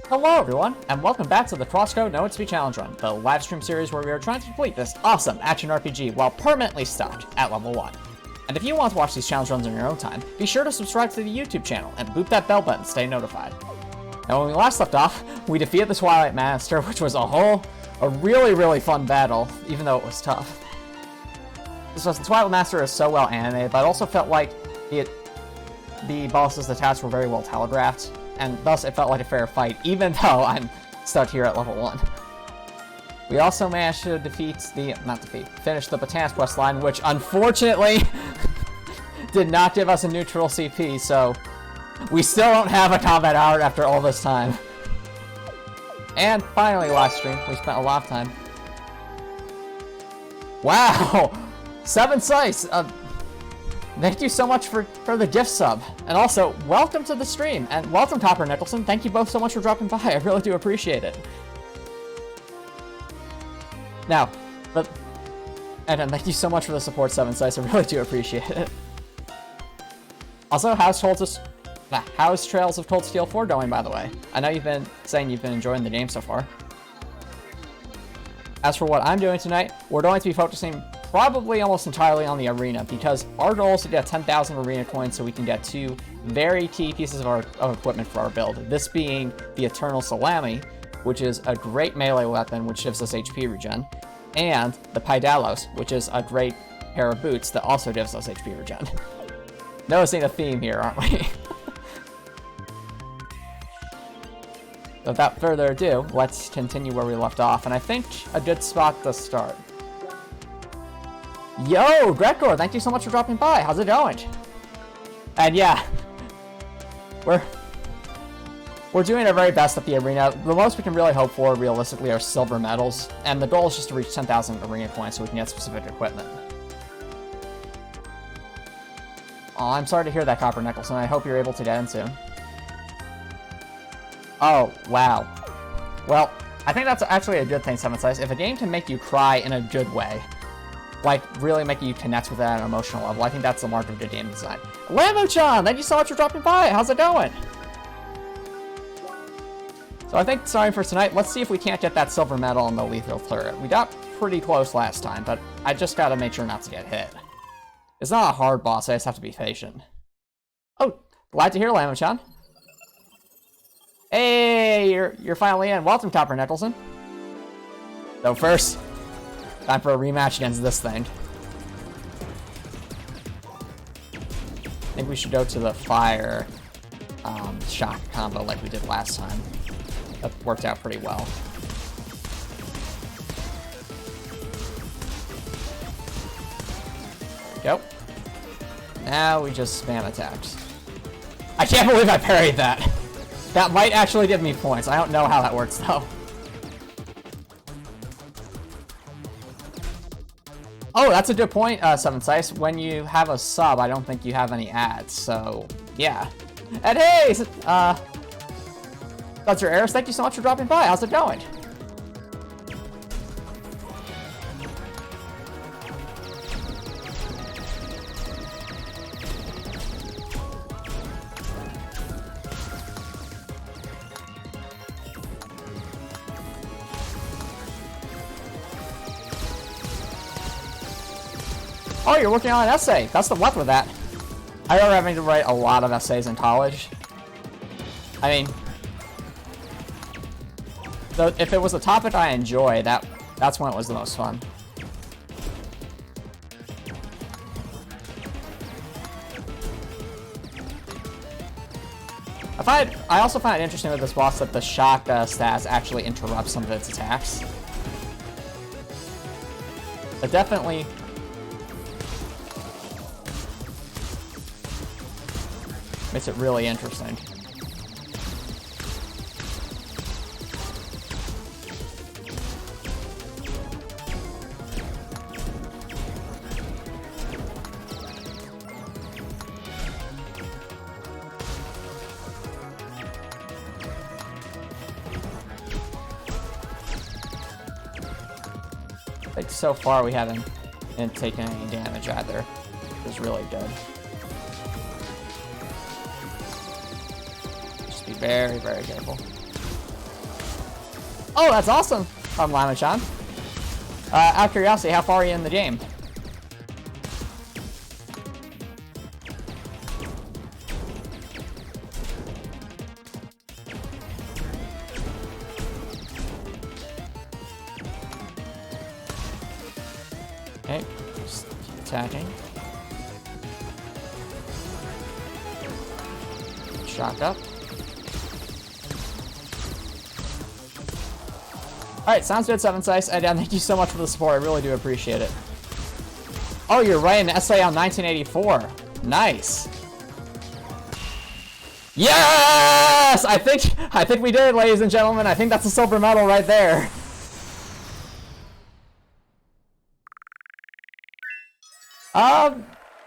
Hello everyone, and welcome back to the CrossCode No EXP Challenge Run, the live stream series where we are trying to complete this awesome action RPG while permanently stuck at level 1. And if you want to watch these challenge runs on your own time, be sure to subscribe to the YouTube channel and boop that bell button to stay notified. Now when we last left off, we defeated the Twilight Master, which was a really fun battle, even though it was tough. The Twilight Master is so well animated, but it also felt like the boss's attacks were very well telegraphed, and thus it felt like a fair fight, even though I'm stuck here at level 1. We also managed to finish the Botanist quest line, which unfortunately did not give us a neutral CP, so we still don't have a combat hour after all this time. And finally, last stream, we spent a lot of time. Wow! 7 sites! Thank you so much for the gift sub. And also, welcome to the stream. And welcome, Copper Nicholson. Thank you both so much for dropping by. I really do appreciate it. Now, and thank you so much for the support, 7 sites. I really do appreciate it. Also, how's Trails of Cold Steel 4 going, by the way? I know you've been saying you've been enjoying the game so far. As for what I'm doing tonight, we're going to be focusing probably almost entirely on the arena, because our goal is to get 10,000 arena coins so we can get 2 very key pieces of equipment for our build. This being the Eternal Salami, which is a great melee weapon which gives us HP regen, and the Pydalos, which is a great pair of boots that also gives us HP regen. Noticing a theme here, aren't we? Without further ado, let's continue where we left off, and I think a good spot to start. Yo, Gregor, thank you so much for dropping by. How's it going? And yeah, we're doing our very best at the arena. The most we can really hope for, realistically, are silver medals, and the goal is just to reach 10,000 arena points so we can get specific equipment. Oh, I'm sorry to hear that, Copper Nicholson. I hope you're able to get in soon. Oh, wow. Well, I think that's actually a good thing, 7 Size. If a game can make you cry in a good way, like really making you connect with it at an emotional level, I think that's the mark of good game design. Lambo-chan, thank you so much for dropping by. How's it going? So I think, starting for tonight, let's see if we can't get that silver medal on the lethal turret. We got pretty close last time, but I just gotta make sure not to get hit. It's not a hard boss, I just have to be patient. Oh, glad to hear, Lambo-chan. Hey, you're finally in. Welcome, Copper Nicholson. So first, time for a rematch against this thing. I think we should go to the fire shock combo like we did last time. That worked out pretty well. There we go. Now we just spam attacks. I can't believe I parried that. That might actually give me points. I don't know how that works though. Oh, that's a good point, 7 Sice. When you have a sub, I don't think you have any ads, so yeah. And hey, Dr. Eris, thank you so much for dropping by. How's it going? Oh, you're working on an essay. That's the luck with that. I remember having to write a lot of essays in college. I mean, if it was a topic I enjoy, that's when it was the most fun. I also find it interesting with this boss that the shock stats actually interrupt some of its attacks. It definitely makes it really interesting. Like, so far we haven't taken any damage either, which is really good. Just be very, very careful. Oh, that's awesome, Lama-chan. Out of curiosity, how far are you in the game? Okay, just keep attacking. Shock up. Alright, sounds good, 7 Sice. And thank you so much for the support. I really do appreciate it. Oh, you're writing an essay on 1984. Nice. Yes! I think we did it, ladies and gentlemen. I think that's a silver medal right there.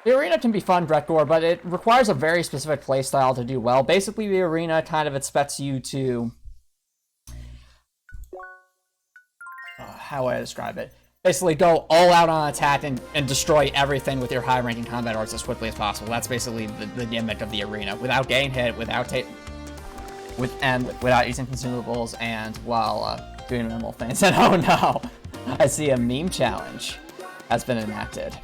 The arena can be fun, Bretgor, but it requires a very specific playstyle to do well. Basically, the arena kind of expects you to... how would I describe it? Basically, go all out on attack and destroy everything with your high-ranking combat arts as quickly as possible. That's basically the gimmick of the arena. Without getting hit, without using consumables, and while doing minimal things. And oh no! I see a meme challenge has been enacted.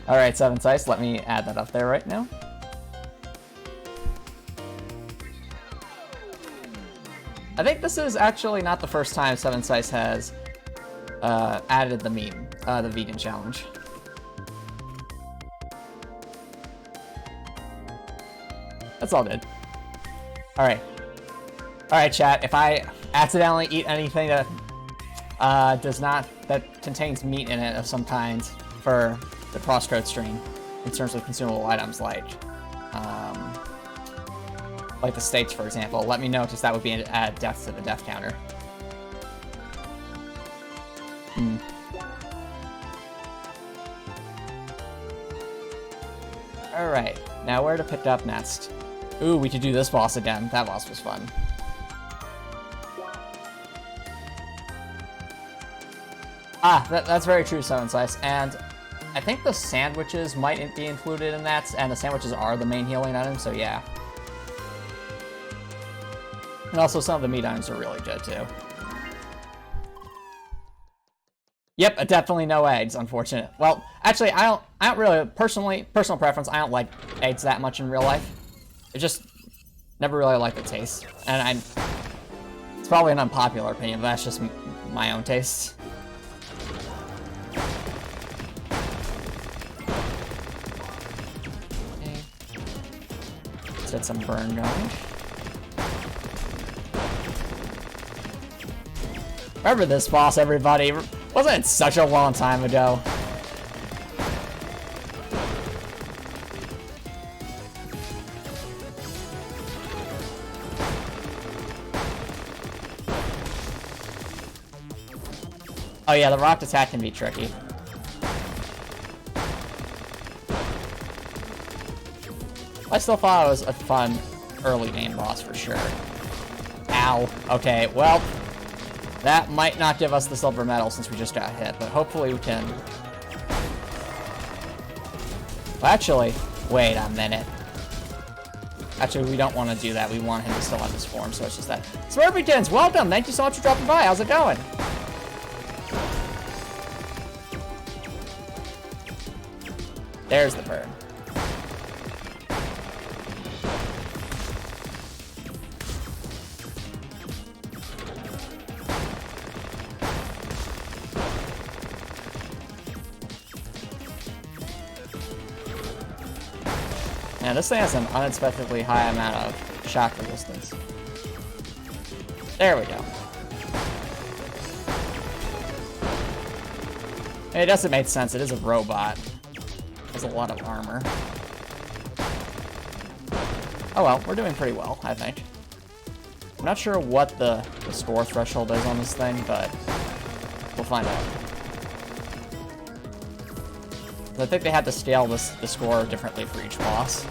Alright, 7 Sice, let me add that up there right now. I think this is actually not the first time 7 Sice has added the meme, the vegan challenge. That's all good. Alright. Alright, chat, if I accidentally eat anything that that contains meat in it of some kind for the CrossCode stream, in terms of consumable items like the steaks, for example, let me know, because that would be an add death to the death counter. Alright, now where to pick up next? Ooh, we could do this boss again. That boss was fun. That's very true, 7 Sice, and I think the sandwiches might be included in that, and the sandwiches are the main healing item, so yeah. And also some of the meat items are really good too. Yep, definitely no eggs, unfortunate. Well, actually, I don't really, personal preference, I don't like eggs that much in real life. I just never really liked the taste. And it's probably an unpopular opinion, but that's just my own taste. Okay. Let's get some burn going. Remember this boss, everybody. Wasn't it such a long time ago? Oh yeah, the rocked attack can be tricky. I still thought it was a fun early game boss for sure. Ow. Okay, well, that might not give us the silver medal since we just got hit, but hopefully we can... Well, actually, wait a minute. Actually, we don't want to do that. We want him to still have his form, so it's just that. Smurfykins, welcome! Thank you so much for dropping by. How's it going? There's the bird. Yeah, this thing has an unexpectedly high amount of shock resistance. There we go. It doesn't make sense. It is a robot. Has a lot of armor. Oh well, we're doing pretty well, I think. I'm not sure what the score threshold is on this thing, but we'll find out. I think they had to scale the score differently for each boss.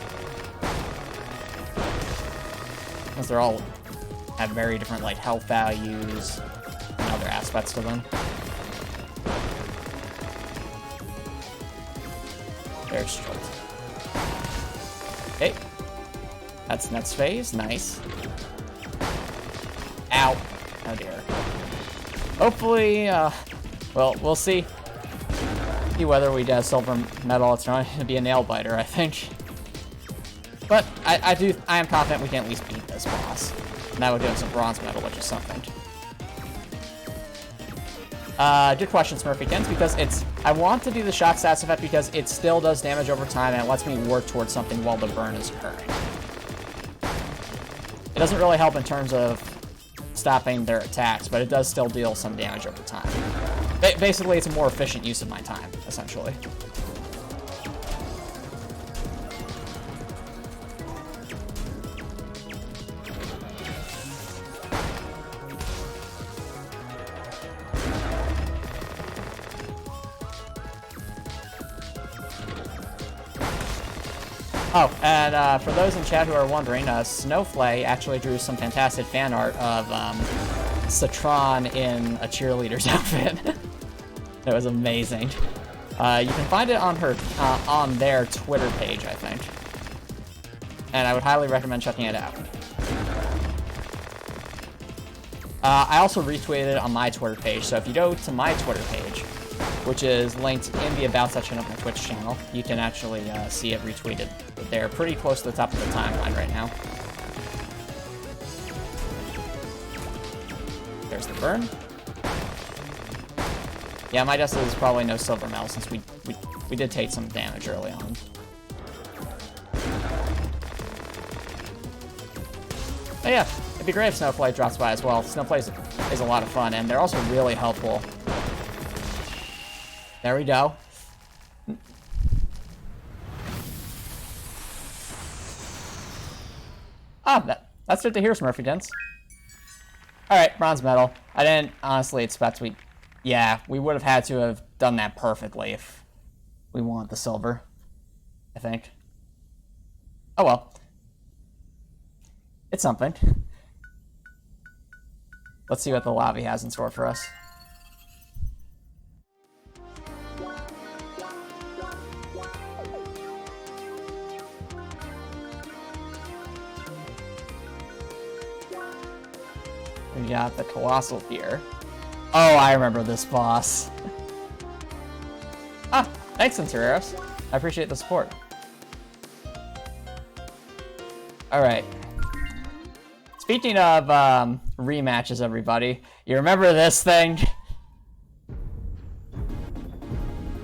Because they're all have very different like health values and other aspects to them. There's Strut. Okay. That's next phase. Nice. Ow. Oh dear. Hopefully, well, we'll see. See whether we get a silver medal. It's going to be a nail biter, I think. But I am confident we can at least beat this boss. And that would give us a bronze medal, which is something. Good question, Smurfykins, because I want to do the shock stats effect because it still does damage over time and it lets me work towards something while the burn is occurring. It doesn't really help in terms of stopping their attacks, but it does still deal some damage over time. Basically, it's a more efficient use of my time, essentially. Oh, and for those in chat who are wondering, Snowflake actually drew some fantastic fan art of Citron in a cheerleader's outfit. It was amazing. You can find it on her on their Twitter page, I think, and I would highly recommend checking it out. I also retweeted it on my Twitter page, so if you go to my Twitter page, which is linked in the About section of my Twitch channel, you can actually see it retweeted. They're pretty close to the top of the timeline right now. There's the burn. Yeah, my guess is probably no silver medal since we did take some damage early on. But yeah, it'd be great if Snowflake drops by as well. Snowflake is a lot of fun, and they're also really helpful. There we go. Ah, that's good to hear, Smurfykins. Alright, bronze medal. I didn't honestly expect yeah, we would have had to have done that perfectly if we want the silver, I think. Oh well. It's something. Let's see what the lobby has in store for us. We got the Colossal here. Oh, I remember this boss. Ah, thanks, Interiors. I appreciate the support. Alright. Speaking of rematches, everybody, you remember this thing?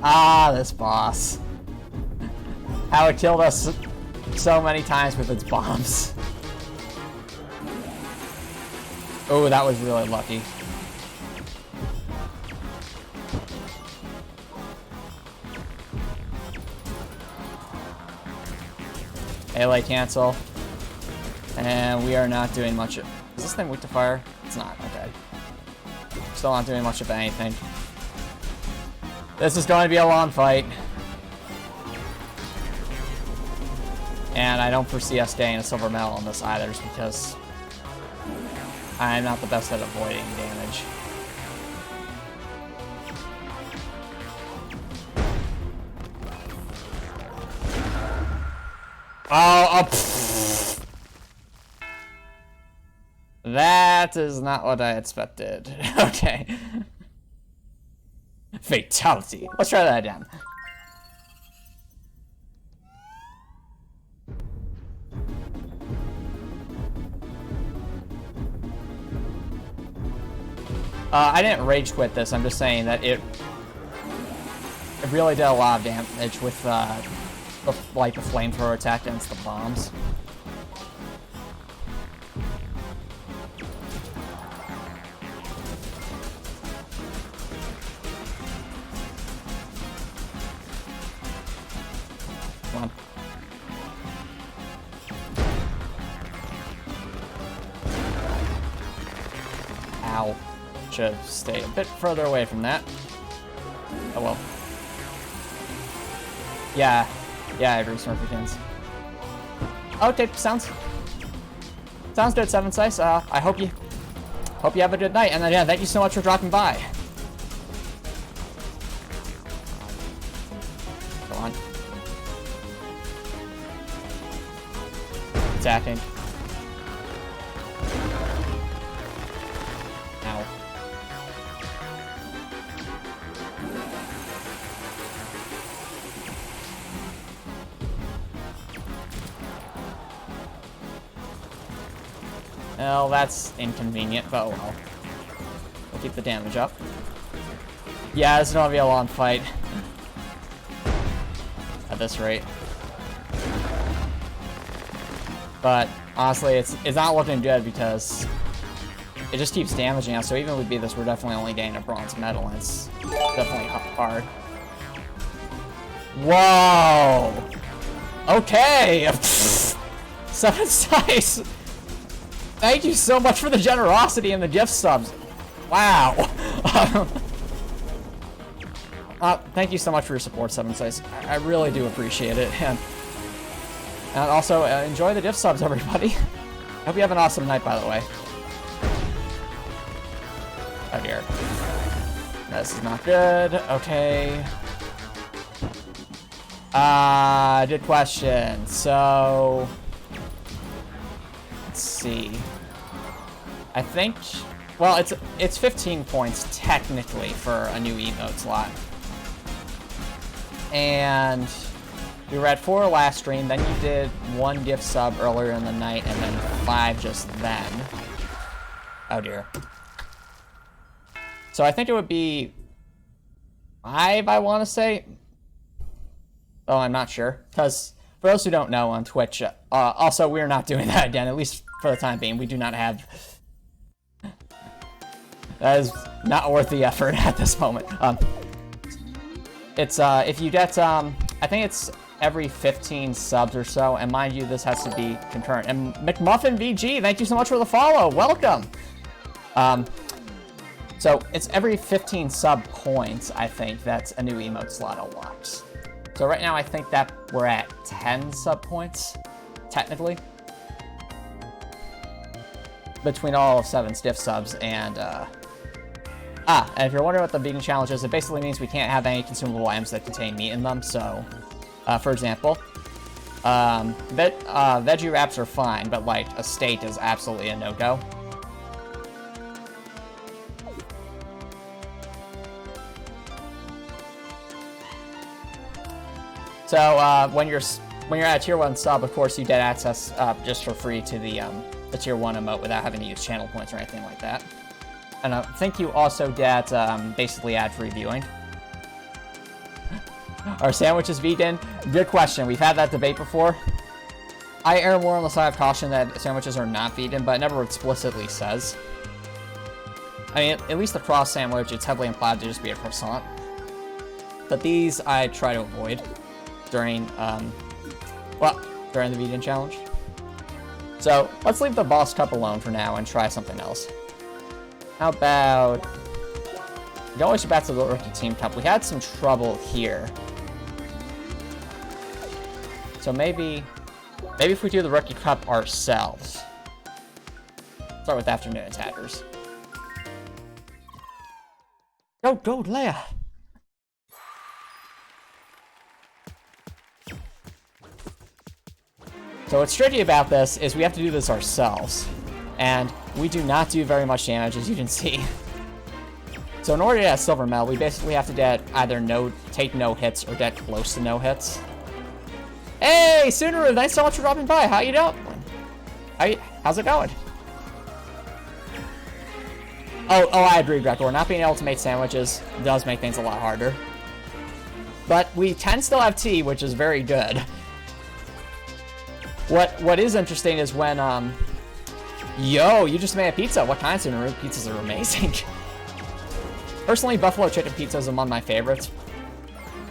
Ah, this boss. How it killed us so many times with its bombs. Oh, that was really lucky. Melee cancel. And we are not doing much of... Is this thing weak to fire? It's not, okay. Still not doing much of anything. This is going to be a long fight. And I don't foresee us getting a silver medal on this either, just because I'm not the best at avoiding damage. That is not what I expected. Okay. Fatality. Let's try that again. I didn't rage quit this. I'm just saying that it really did a lot of damage with like the flamethrower attack against the bombs. Come on. Ow. Should stay a bit further away from that. Oh well. Yeah, I agree, Smurfykins. Okay, sounds good, Seven Sice. I hope you have a good night, and then yeah, thank you so much for dropping by. Go on. Attacking. Well, that's inconvenient, but oh well. We'll keep the damage up. Yeah, this is gonna be a long fight. At this rate. But honestly, it's not looking good because it just keeps damaging us. So even if we beat this, we're definitely only getting a bronze medal, and it's definitely hard. Whoa! Okay! 7 dice! Thank you so much for the generosity and the gift subs. Wow! Thank you so much for your support, 7 dice. I really do appreciate it. And also, enjoy the gift subs, everybody. Hope you have an awesome night, by the way. Oh dear. This is not good. Okay. Good question. So, let's see. I think, well, it's 15 points technically for a new emote slot. And we were at 4 last stream, then you did 1 gift sub earlier in the night, and then 5 just then. Oh dear. So I think it would be 5, I want to say. Oh, I'm not sure. Because for those who don't know on Twitch, also we're not doing that again, at least for the time being. We do not have... That is not worth the effort at this moment. It's, if you get, I think it's every 15 subs or so, and mind you, this has to be concurrent. And McMuffin VG, thank you so much for the follow. Welcome. So it's every 15 sub points, I think, that's a new emote slot unlocks. So right now, I think that we're at 10 sub points, technically, between all of 7's diff subs and, and if you're wondering what the vegan challenge is, it basically means we can't have any consumable items that contain meat in them. So, for example, veggie wraps are fine, but like a steak is absolutely a no-go. So when you're at tier 1 sub, of course you get access just for free to the tier 1 emote without having to use channel points or anything like that. And I think you also get basically ad-free viewing. Are sandwiches vegan? Good question. We've had that debate before. I err more on the side of caution that sandwiches are not vegan, but it never explicitly says. I mean, at least the cross sandwich, it's heavily implied to just be a croissant. But these I try to avoid during, during the vegan challenge. So let's leave the boss cup alone for now and try something else. How about... We can always go back to the Rookie Team Cup. We had some trouble here. So maybe if we do the Rookie Cup ourselves. Start with Afternoon Attackers. Go, Leia! So what's tricky about this is we have to do this ourselves. And we do not do very much damage, as you can see. So in order to get a silver medal, we basically have to get either take no hits or get close to no hits. Hey, Sunaru, thanks so much for dropping by. How you doing? How's it going? Oh, I agree, Gregor. Not being able to make sandwiches does make things a lot harder. But we can still have tea, which is very good. What is interesting is when, Yo, you just made a pizza. What kind of Sunaru? Pizzas are amazing. Personally, buffalo chicken pizza is among my favorites.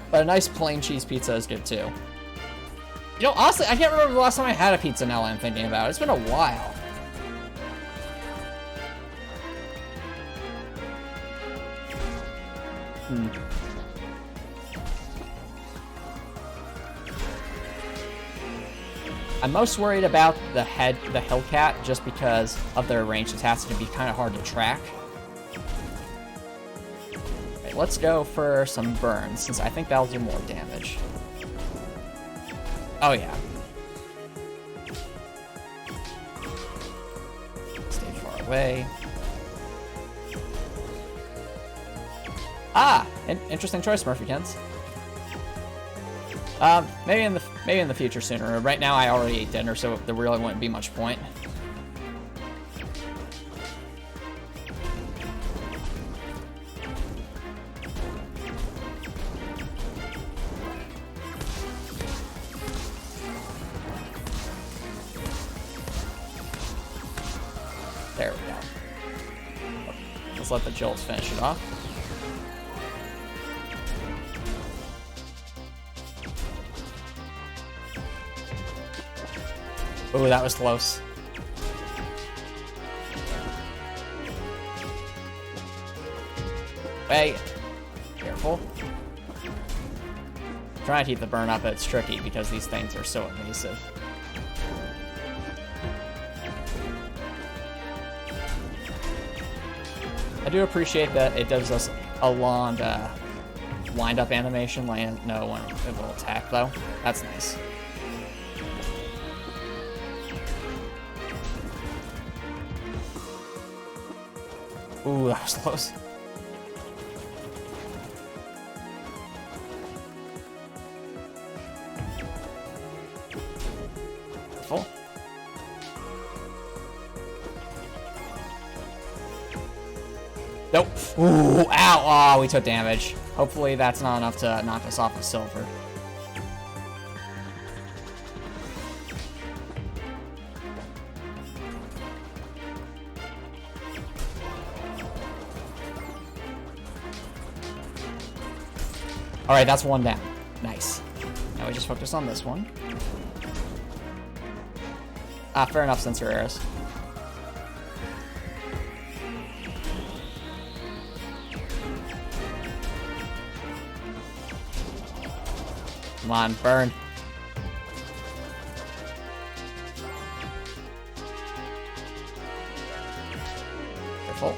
But a nice plain cheese pizza is good too. You know, honestly, I can't remember the last time I had a pizza now that I'm thinking about it. It's been a while. I'm most worried about the Hellcat just because of their range attacks to be kind of hard to track. Right, let's go for some burns, since I think that'll do more damage. Oh yeah. Stay far away. Ah! Interesting choice, Murphykins. Maybe in the future sooner. Right now I already ate dinner, so there really wouldn't be much point. There we go. Let's let the jolts finish it off. Ooh, that was close. Hey, careful. Trying to keep the burn up, but it's tricky because these things are so evasive. I do appreciate that it does us a long wind-up animation, like no when it will attack though. That's nice. Ooh, that was close. Full. Nope. Ooh, ow. Oh, we took damage. Hopefully that's not enough to knock us off the silver. Alright, that's one down. Nice. Now we just focus on this one. Ah, fair enough, sensor errors. Come on, burn. Careful.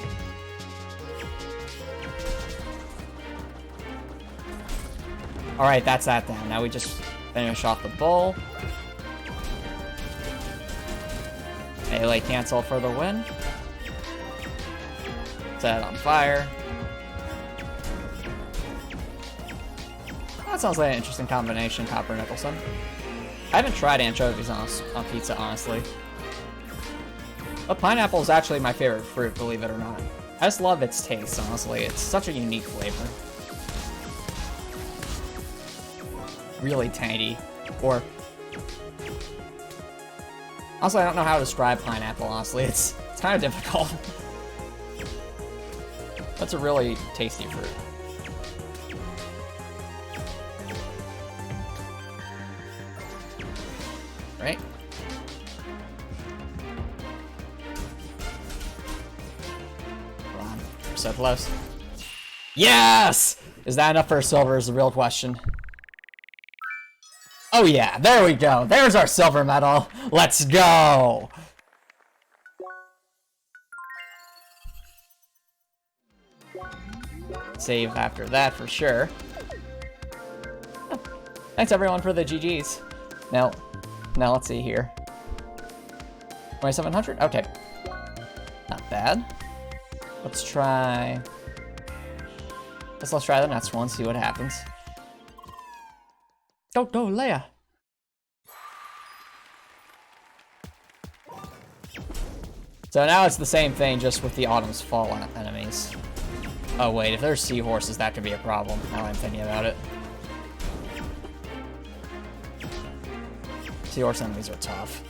Alright, that's that down. Now we just finish off the bowl. Melee cancel for the win. Set it on fire. That sounds like an interesting combination, Copper Nicholson. I haven't tried anchovies on pizza, honestly. But pineapple is actually my favorite fruit, believe it or not. I just love its taste, honestly. It's such a unique flavor. Really tangy. Or... honestly, I don't know how to describe pineapple, honestly. It's kind of difficult. That's a really tasty fruit. Right? Come on. We're so close. Yes! Is that enough for a silver is the real question. Oh yeah, there we go. There's our silver medal. Let's go! Save after that for sure. Oh, thanks everyone for the GGs. Now let's see here. 2700? Okay. Not bad. Let's try the next one, see what happens. Go, Leia! So now it's the same thing, just with the Autumn's Fall enemies. Oh wait, if there's seahorses, that could be a problem, now I'm thinking about it. Seahorse enemies are tough.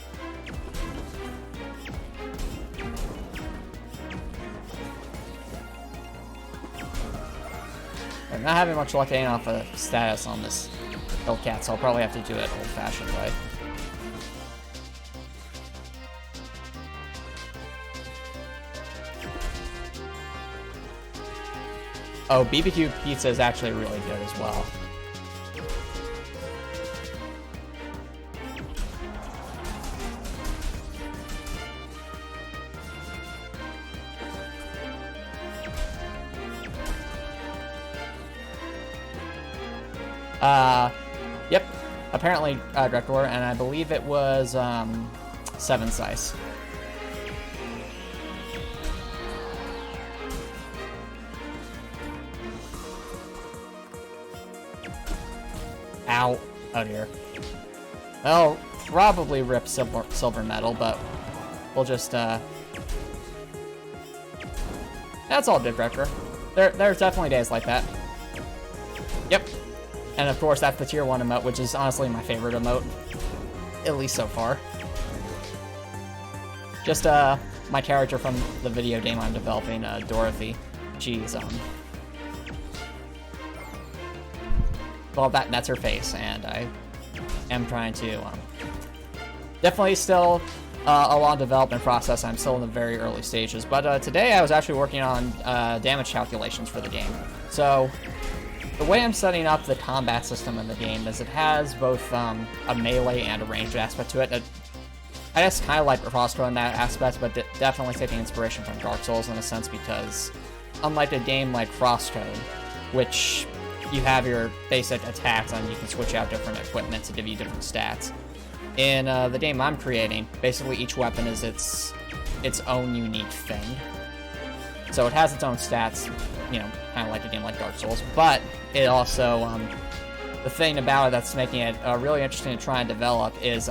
I'm not having much luck getting off a status on this Hellcat, so I'll probably have to do it old-fashioned way. Oh, BBQ pizza is actually really good as well. Yep. Apparently, Director, and I believe it was, 7 size. Ow. Oh dear. I'll probably rip silver medal, but we'll just, that's all good, Director. There's definitely days like that. Yep. And of course, that's the tier 1 emote, which is honestly my favorite emote. At least so far. Just, my character from the video game I'm developing, Dorothy, she's, well, that's her face, and I am trying to, definitely still a long development process. I'm still in the very early stages, but today I was actually working on damage calculations for the game. So the way I'm setting up the combat system in the game is it has both a melee and a ranged aspect to it. I just kind of like CrossCode in that aspect, but definitely taking inspiration from Dark Souls in a sense, because unlike a game like CrossCode, which you have your basic attacks and you can switch out different equipment to give you different stats, in the game I'm creating, basically each weapon is its own unique thing. So it has its own stats, you know, kind of like a game like Dark Souls, but it also, the thing about it that's making it really interesting to try and develop is,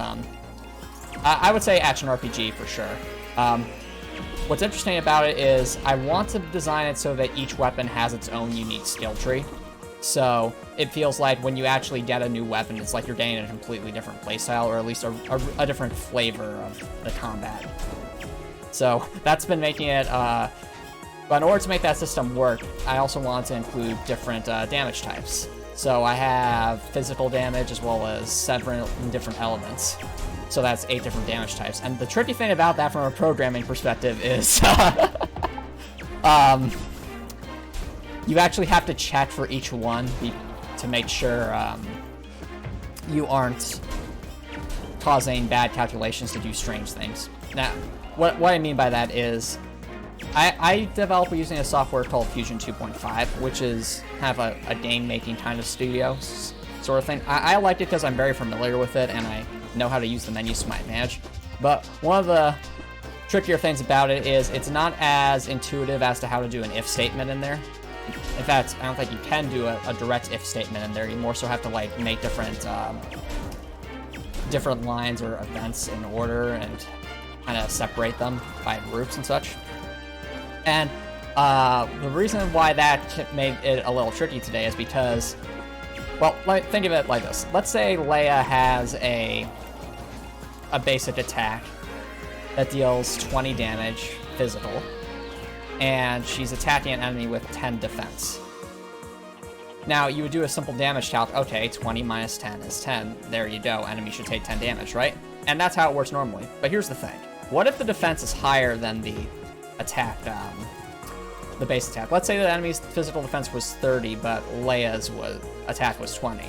I would say action RPG for sure. What's interesting about it is I want to design it so that each weapon has its own unique skill tree. So it feels like when you actually get a new weapon, it's like you're getting a completely different playstyle, or at least a different flavor of the combat. So that's been making it, but in order to make that system work, I also want to include different damage types. So I have physical damage as well as several different elements. So that's 8 different damage types. And the tricky thing about that from a programming perspective is you actually have to check for each one to make sure you aren't causing bad calculations to do strange things. Now, what I mean by that is I develop using a software called Fusion 2.5, which is kind of a game-making kind of studio sort of thing. I like it because I'm very familiar with it, and I know how to use the menus to my advantage. But one of the trickier things about it is it's not as intuitive as to how to do an if statement in there. In fact, I don't think you can do a direct if statement in there. You more so have to like make different lines or events in order and kind of separate them by groups and such. And the reason why that made it a little tricky today is because, well, think of it like this. Let's say Leia has a basic attack that deals 20 damage physical, and she's attacking an enemy with 10 defense. Now, you would do a simple damage calc. Okay, 20 minus 10 is 10. There you go. Enemy should take 10 damage, right? And that's how it works normally. But here's the thing. What if the defense is higher than the attack, the base attack? Let's say the enemy's physical defense was 30, but Leia's attack was 20.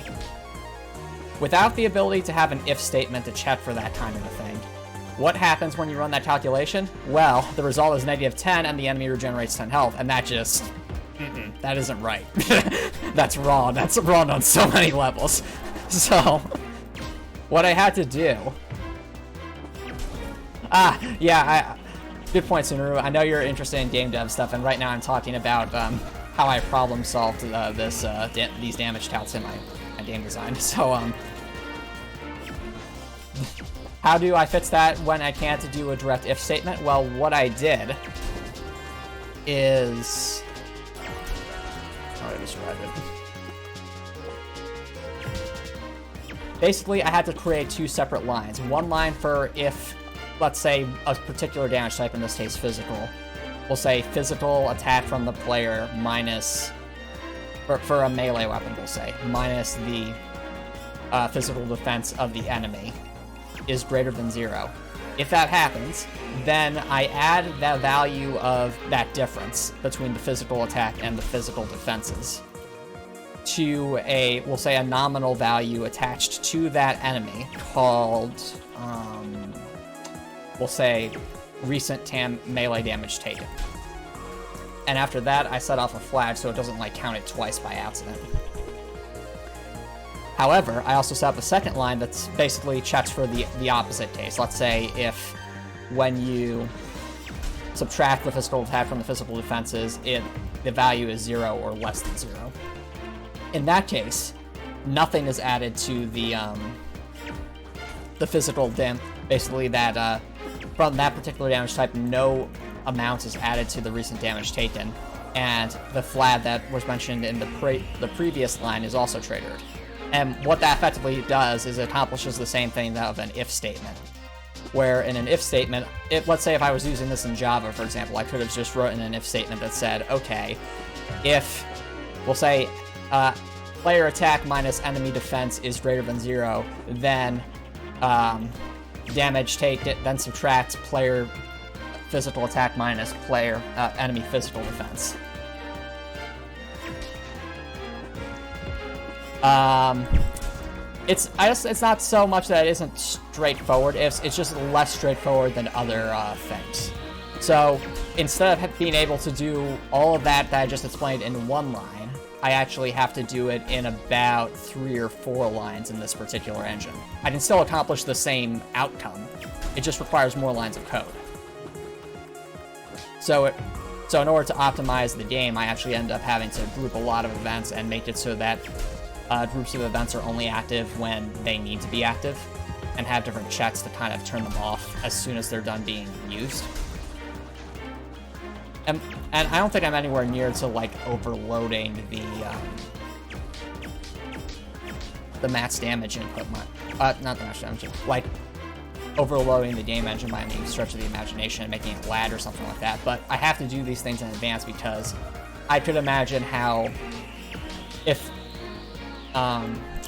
Without the ability to have an if statement to check for that kind of a thing, what happens when you run that calculation? Well, the result is -10 and the enemy regenerates 10 health, and that just... that isn't right. That's wrong. That's wrong on so many levels. So, what I had to do... good point, Sunaru. I know you're interested in game dev stuff, and right now I'm talking about how I problem solved these damage calcs in my game design. So, how do I fix that when I can't do a direct if statement? Well, what I did is... how do I describe it? Basically, I had to create 2 separate lines. One line for if, let's say, a particular damage type, in this case physical. We'll say physical attack from the player minus... for a melee weapon, we'll say, minus the physical defense of the enemy is greater than 0. If that happens, then I add the value of that difference between the physical attack and the physical defenses to we'll say a nominal value attached to that enemy called, we'll say, recent melee damage taken. And after that, I set off a flag so it doesn't like count it twice by accident. However, I also set up a second line that's basically checks for the opposite case. Let's say if when you subtract the physical attack from the physical defenses, the value is 0 or less than 0. In that case, nothing is added to the physical basically that from that particular damage type, no amount is added to the recent damage taken, and the flag that was mentioned in the previous line is also triggered. And what that effectively does is it accomplishes the same thing of an if statement. where in an if statement, let's say if I was using this in Java, for example, I could have just written an if statement that said, okay, if, we'll say, player attack minus enemy defense is greater than 0, then damage taken, then subtract player physical attack minus player enemy physical defense. It's not so much that it isn't straightforward. It's just less straightforward than other things. So instead of being able to do all of that I just explained in one line, I actually have to do it in about 3 or 4 lines in this particular engine. I can still accomplish the same outcome. It just requires more lines of code. So in order to optimize the game, I actually end up having to group a lot of events and make it so that groups of events are only active when they need to be active, and have different checks to kind of turn them off as soon as they're done being used. And I don't think I'm anywhere near to like overloading the max damage input, not the max damage, like overloading the game engine by any stretch of the imagination and making it lag or something like that. But I have to do these things in advance because I could imagine how if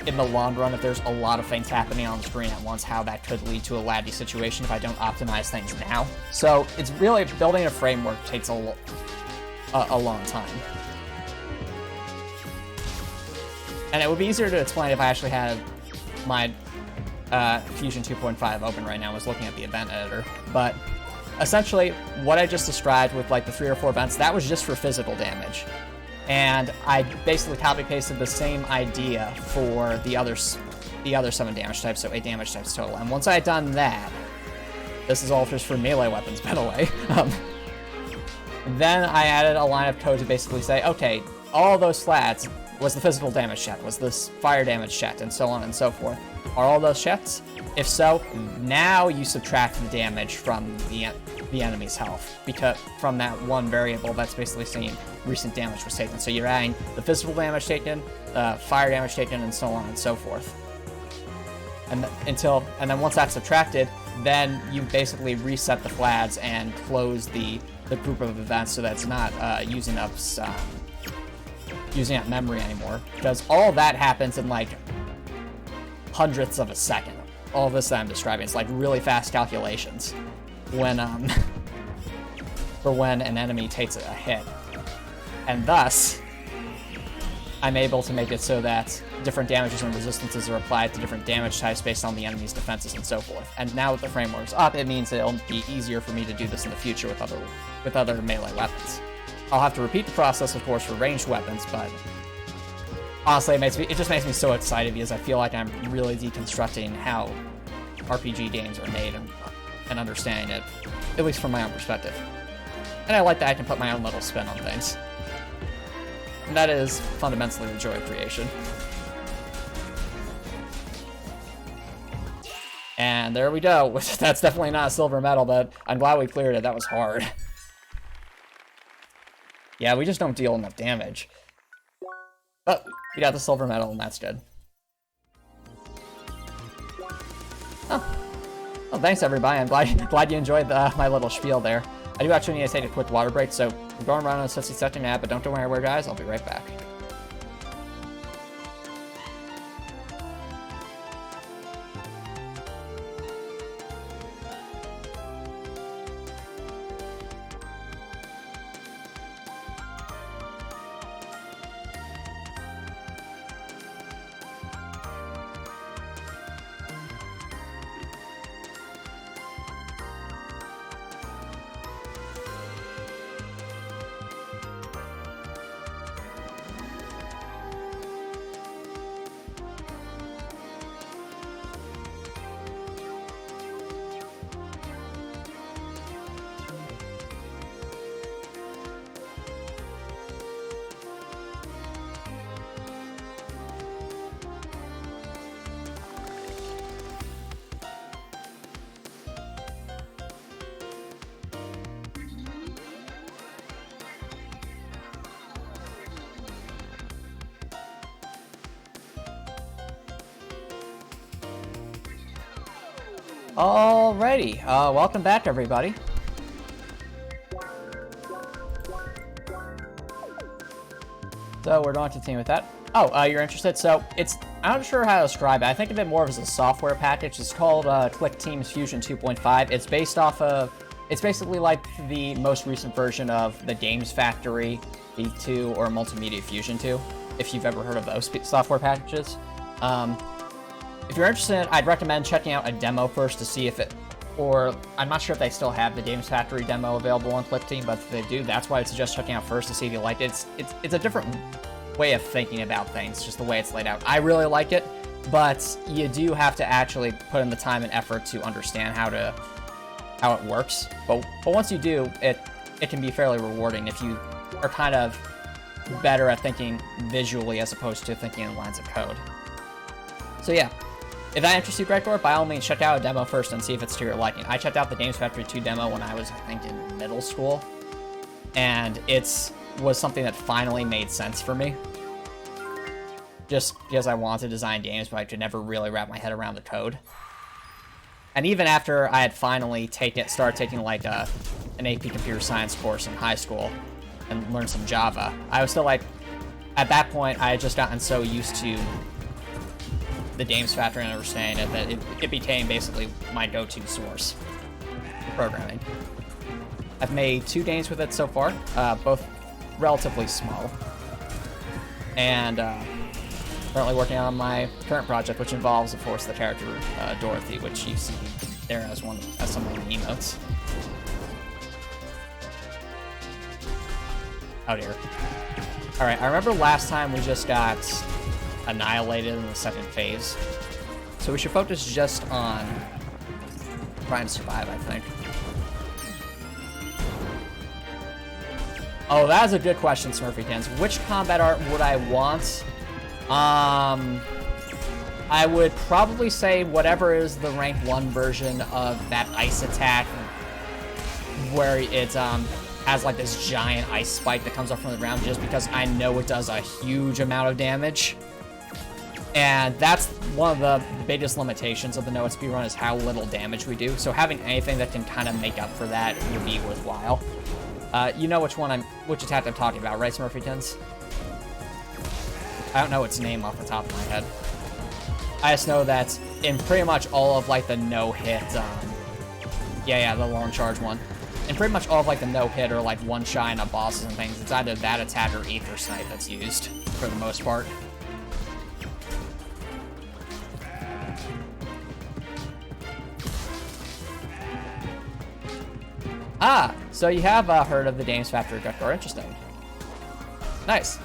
in the long run, if there's a lot of things happening on the screen at once, how that could lead to a laggy situation if I don't optimize things now. So it's really, building a framework takes a long time. And it would be easier to explain if I actually had my Fusion 2.5 open right now and was looking at the event editor. But essentially, what I just described with like the 3 or 4 events, that was just for physical damage. And I basically copy-pasted the same idea for the other 7 damage types, so 8 damage types total. And once I had done that, this is all just for melee weapons, by the way, then I added a line of code to basically say, okay, all those slats, was the physical damage check, was this fire damage checked, and so on and so forth. Are all those checked? If so, now you subtract the damage from the enemy's health, because from that one variable that's basically saying recent damage was taken. So you're adding the physical damage taken, fire damage taken, and so on and so forth. And then once that's subtracted, then you basically reset the flags and close the group of events so that it's not using up memory anymore. Because all that happens in like hundredths of a second. All this that I'm describing, it's like really fast calculations when for when an enemy takes a hit. And thus, I'm able to make it so that different damages and resistances are applied to different damage types based on the enemy's defenses and so forth. And now that the framework's up, it means it'll be easier for me to do this in the future with other melee weapons. I'll have to repeat the process, of course, for ranged weapons, but honestly, it just makes me so excited because I feel like I'm really deconstructing how RPG games are made and understanding it, at least from my own perspective. And I like that I can put my own little spin on things. And that is fundamentally the joy of creation. And there we go. That's definitely not a silver medal, but I'm glad we cleared it. That was hard. Yeah, we just don't deal enough damage. But we got the silver medal, and that's good. Oh. Well, thanks everybody. I'm glad you enjoyed my little spiel there. I do actually need to take a quick water break, so I'm going around on a 60-second map, but don't go anywhere, guys. I'll be right back. Alrighty, welcome back, everybody. So we're going to continue with that. Oh, you're interested? So I'm not sure how to describe it. I think of it more as a software package. It's called ClickTeams Fusion 2.5. It's basically like the most recent version of the Games Factory V2 or Multimedia Fusion 2, if you've ever heard of those software packages. If you're interested, I'd recommend checking out a demo first to see if it, or I'm not sure if they still have the Games Factory demo available on ClickTeam, but if they do, that's why I'd suggest checking out first to see if you like it. It's a different way of thinking about things, just the way it's laid out. I really like it, but you do have to actually put in the time and effort to understand how it works. But once you do, it can be fairly rewarding if you are kind of better at thinking visually as opposed to thinking in lines of code. So yeah. If that interests you, Gregor, by all means, check out a demo first and see if it's to your liking. I checked out the Games Factory 2 demo when I was, I think, in middle school, and it was something that finally made sense for me. Just because I wanted to design games, but I could never really wrap my head around the code. And even after I had finally started taking like an AP Computer Science course in high school and learned some Java, I was still like, at that point, I had just gotten so used to the Games Factory and understanding it that it became basically my go-to source for programming. I've made 2 games with it so far, both relatively small. And currently working on my current project, which involves, of course, the character Dorothy, which you see there as some of the emotes. Oh dear. Alright, I remember last time we just got annihilated in the second phase. So we should focus just on trying to survive, I think. Oh, that is a good question, Smurfykins. Which combat art would I want? I would probably say whatever is the rank 1 version of that ice attack, where it has like this giant ice spike that comes up from the ground, just because I know it does a huge amount of damage. And that's one of the biggest limitations of the No EXP run, is how little damage we do. So having anything that can kind of make up for that would be worthwhile. You know which attack I'm talking about, right, Smurfykins? I don't know its name off the top of my head. I just know that in pretty much all of like the no-hit, the long charge one. In pretty much all of like the no-hit or like one-shot on bosses and things, it's either that attack or Ether Snipe that's used for the most part. Ah, so you have heard of the Games Factory, Gregor. Interesting. Nice.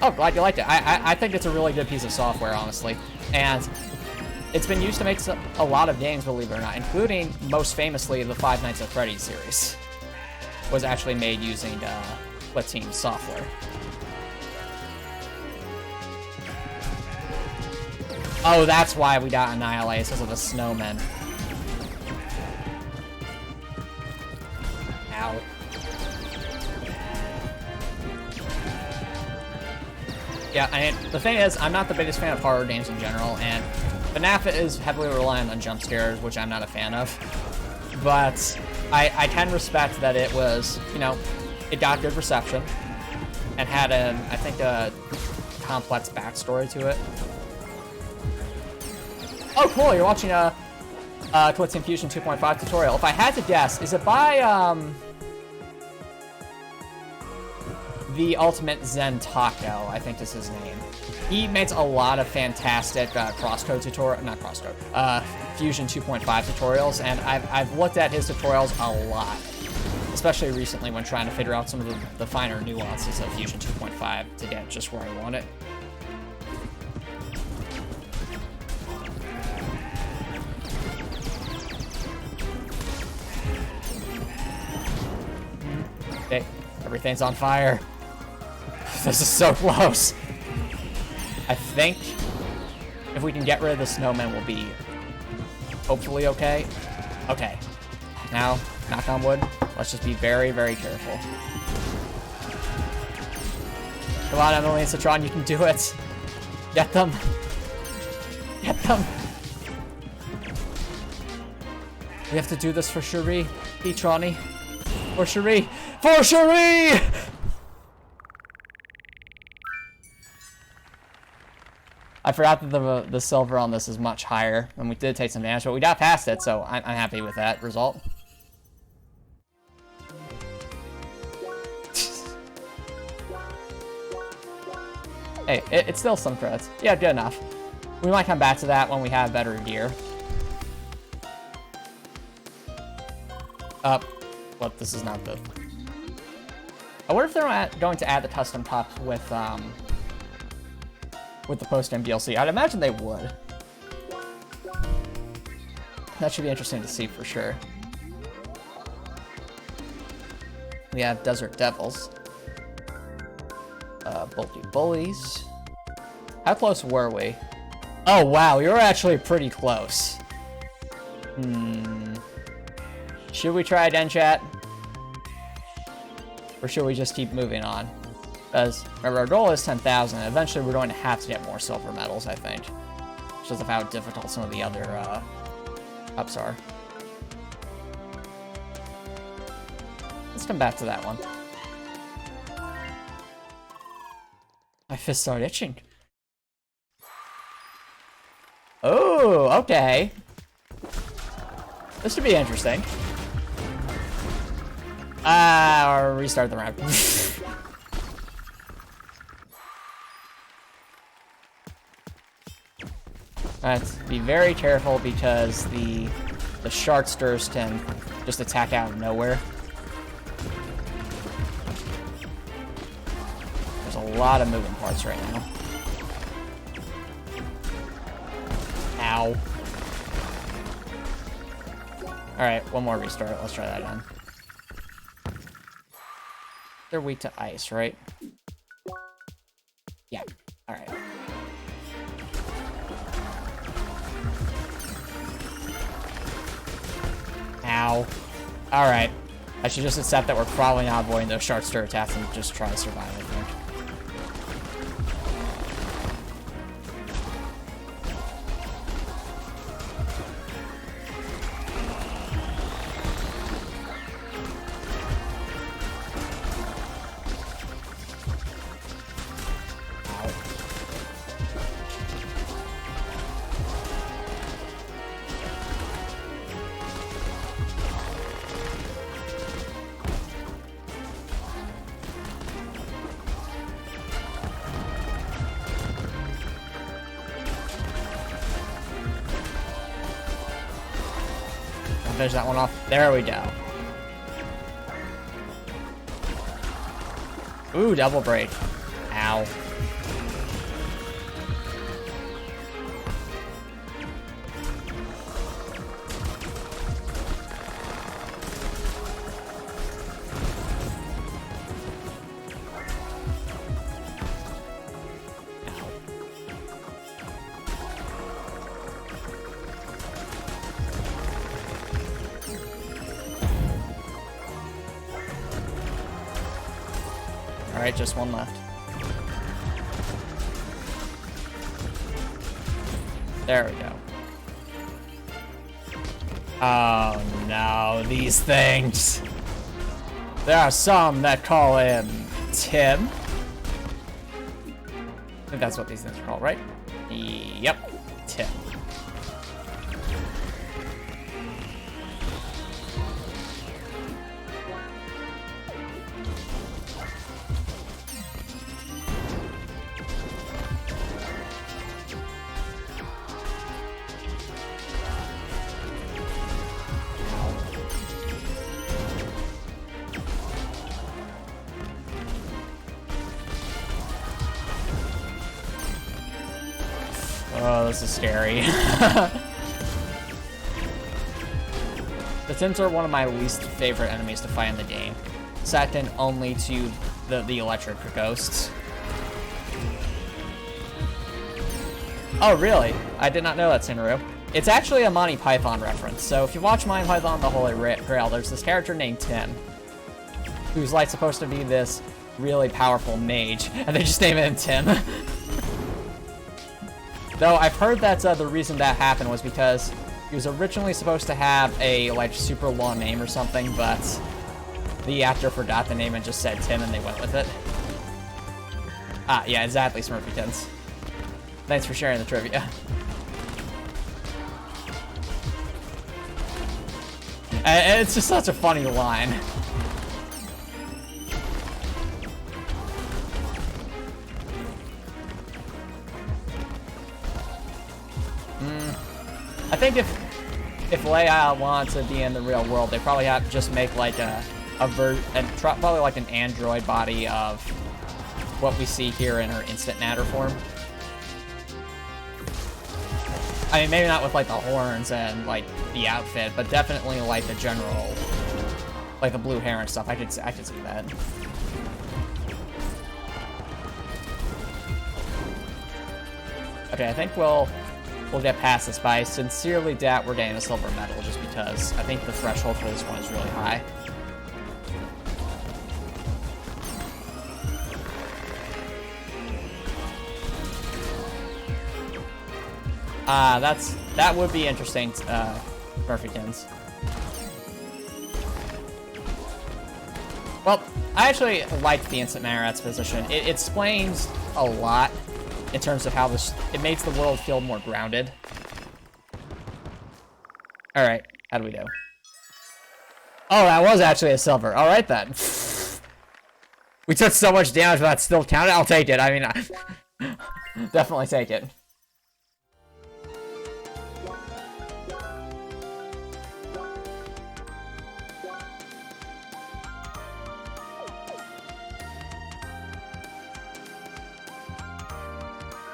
Oh, glad you liked it. I think it's a really good piece of software, honestly. And it's been used to make a lot of games, believe it or not, including, most famously, the Five Nights at Freddy's series. Was actually made using ClickTeams software. Oh, that's why we got annihilated, because of the snowmen. Ow. Yeah, the thing is, I'm not the biggest fan of horror games in general, and FNAF is heavily reliant on jump scares, which I'm not a fan of. But I can respect that it was, it got good reception, and had I think a complex backstory to it. Oh, cool, you're watching a ClickTeams Fusion 2.5 tutorial. If I had to guess, is it by, The Ultimate Zen Taco, I think is his name. He makes a lot of fantastic CrossCode Fusion 2.5 tutorials, and I've looked at his tutorials a lot, especially recently when trying to figure out some of the finer nuances of Fusion 2.5 to get just where I want it. Okay, everything's on fire. This is so close. I think if we can get rid of the snowmen, we'll be hopefully okay. Okay. Now, knock on wood, let's just be very, very careful. Come on, Emily and Citron, you can do it. Get them. Get them. We have to do this for Cherie. Petroni. For Cherie. For Cherie! I forgot that the silver on this is much higher, and we did take some damage, but we got past it, so I'm happy with that result. Hey, it's still some crits. Yeah, good enough. We might come back to that when we have better gear. Well, this is not the... I wonder if they're going to add the custom pups with the post-game DLC. I'd imagine they would. That should be interesting to see for sure. We have Desert Devils. Bulky Bullies. How close were we? Oh, wow, we were actually pretty close. Should we try Den Chat? Or should we just keep moving on? Because, remember, our goal is 10,000. Eventually, we're going to have to get more silver medals, I think. Just of how difficult some of the other ups are. Let's come back to that one. My fist started itching. Oh, okay. This should be interesting. Or restart the round. Let's be very careful because the Sharksters can just attack out of nowhere. There's a lot of moving parts right now. Ow. Alright, one more restart. Let's try that again. They're weak to ice, right? Yeah. Alright. Ow. Alright. I should just accept that we're probably not avoiding those Sharkster attacks and just try to survive, I think. Finish that one off. There we go. Ooh, double break. Ow. Alright, just one left. There we go. Oh no, these things. There are some that call him Tim. I think that's what these things are called, right? Yep, Tim. Oh, this is scary. The Tims are one of my least favorite enemies to fight in the game. Second only to the electric ghosts. Oh, really? I did not know that, Sinru. It's actually a Monty Python reference. So if you watch Monty Python The Holy Grail, there's this character named Tim, who's like supposed to be this really powerful mage, and they just name him Tim. Though I've heard that the reason that happened was because He was originally supposed to have a, like, super long name or something, but the actor forgot the name and just said Tim, and they went with it. Ah, yeah, exactly, Smurfykins. Thanks for sharing the trivia. It's just such a funny line. I think if Leia wanted to be in the real world, they probably have to just make like probably like an android body of what we see here in her instant matter form. I mean, maybe not with like the horns and like the outfit, but definitely like the general, like the blue hair and stuff. I could see that. Okay, I think we'll get past this, but I sincerely doubt we're getting a silver medal just because I think the threshold for this one is really high. That would be interesting, Perfectins. Well, I actually like the instant matter exposition. It explains a lot in terms of how it makes the world feel more grounded. Alright, how do we do? Oh, that was actually a silver. Alright then. We took so much damage, but that still counted. I'll take it. I mean, definitely take it.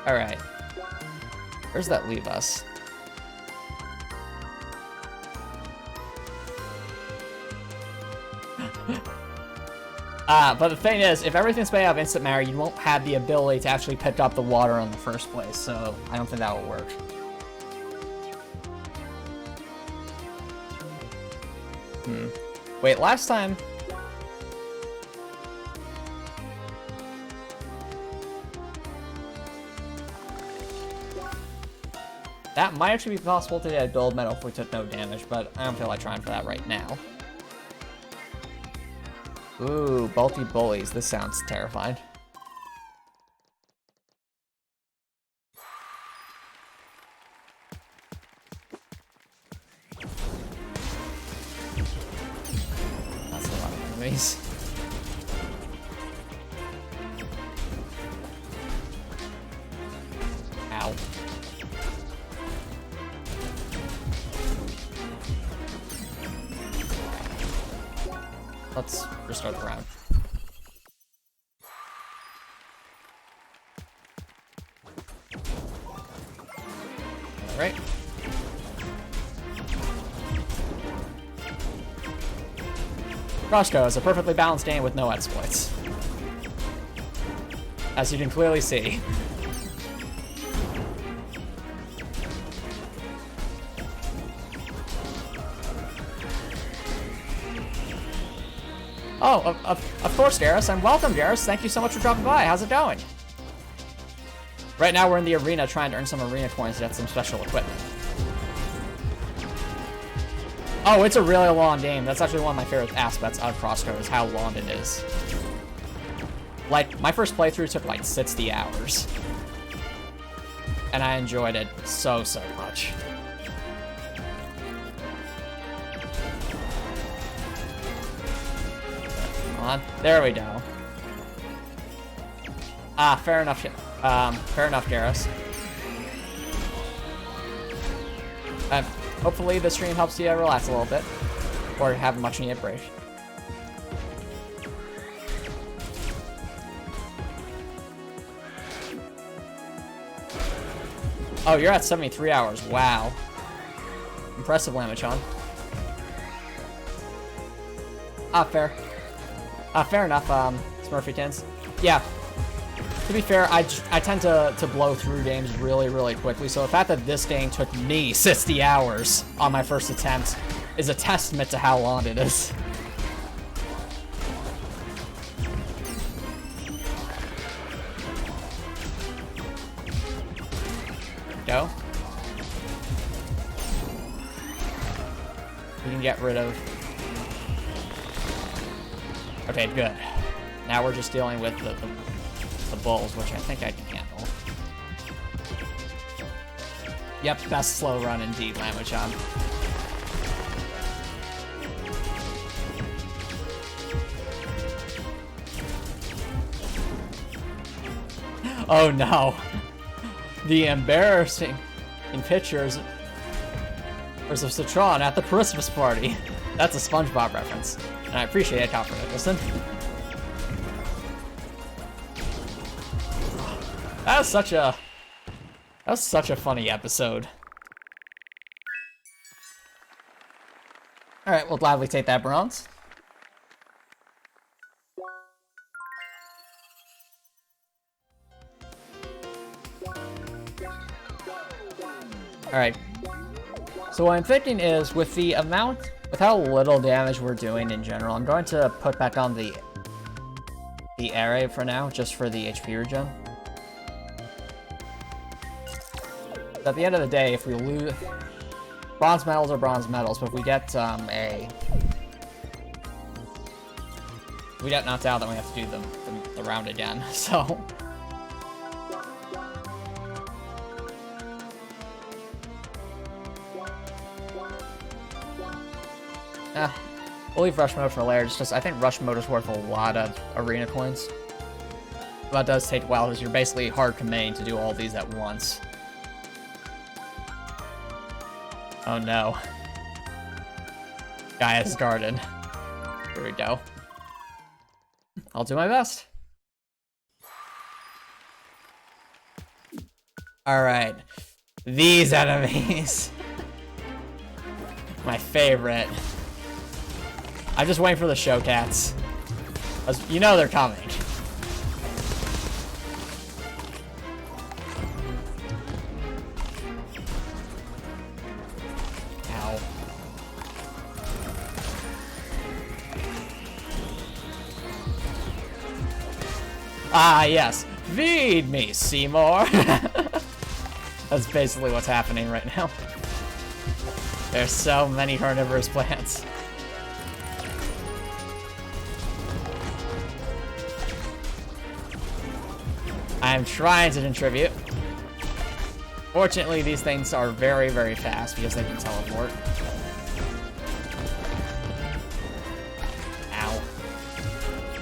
Alright. Where's that leave us? But the thing is, if everything's made out of instant matter, you won't have the ability to actually pick up the water in the first place, so I don't think that will work. Wait, last time... That might actually be possible to get a gold medal if we took no damage, but I don't feel like trying for that right now. Ooh, bulky bullies. This sounds terrifying. That's a lot of enemies. Ow. Let's restart the round. Alright. CrossCode is a perfectly balanced game with no exploits. As you can clearly see. Oh, of course, Garrus. And welcome, Garrus. Thank you so much for dropping by. How's it going? Right now, we're in the arena trying to earn some arena coins to get some special equipment. Oh, it's a really long game. That's actually one of my favorite aspects of CrossCode is how long it is. Like, my first playthrough took like 60 hours. And I enjoyed it so much. On. There we go. Ah, fair enough. Fair enough, Garrus. Hopefully the stream helps you relax a little bit, or have a much-needed break. Oh, you're at 73 hours. Wow. Impressive, Lamachon. Ah, fair. Fair enough, Smurfykins. Yeah, to be fair, I tend to blow through games really quickly, so the fact that this game took me 60 hours on my first attempt is a testament to how long it is. Go. we can get rid of. Okay, good. Now we're just dealing with the bulls, which I think I can handle. Yep, best slow run indeed, Lamachan. Oh no. The embarrassing in pictures of Citron at the Christmas party. That's a SpongeBob reference. And I appreciate it, Copper Nicholson. That was such a funny episode. Alright, we'll gladly take that bronze. Alright. So what I'm thinking is, with how little damage we're doing in general, I'm going to put back on the array for now, just for the HP regen. At the end of the day, if we lose... Bronze medals are bronze medals, but if we get, if we get knocked out, then we have to do the round again, so... We'll leave rush mode for later, just because I think rush mode is worth a lot of arena coins. That does take a while, because you're basically hard committing to do all these at once. Oh no. Gaia's Garden. Here we go. I'll do my best. Alright. These enemies. My favorite. I'm just waiting for the show cats. You know they're coming. Ow. Ah, yes. Feed me, Seymour. That's basically what's happening right now. There's so many carnivorous plants. I'm trying to contribute. Fortunately, these things are very, very fast because they can teleport. Ow.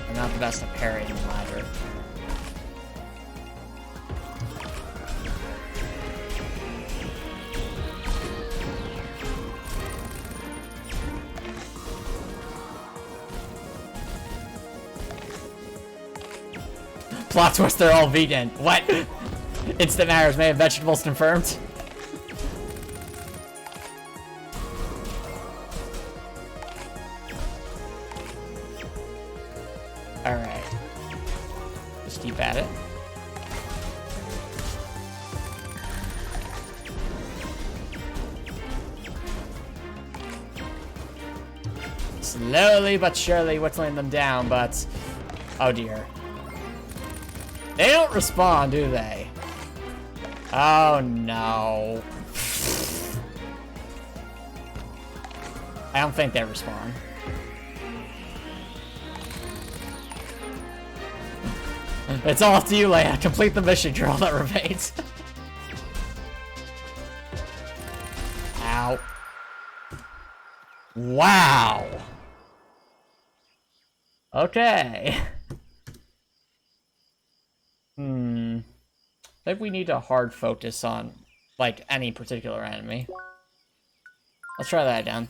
I'm not the best at parrying either. Plot twist, they're all vegan. What? Instant matters, may have vegetables confirmed. Alright. Just keep at it. Slowly but surely whittling them down, but... Oh dear. They don't respawn, do they? Oh no. I don't think they respawn. It's all up to you, Leia. Complete the mission, girl, that remains. Ow. Wow. Okay. I think we need a hard focus on, like, any particular enemy. Let's try that again.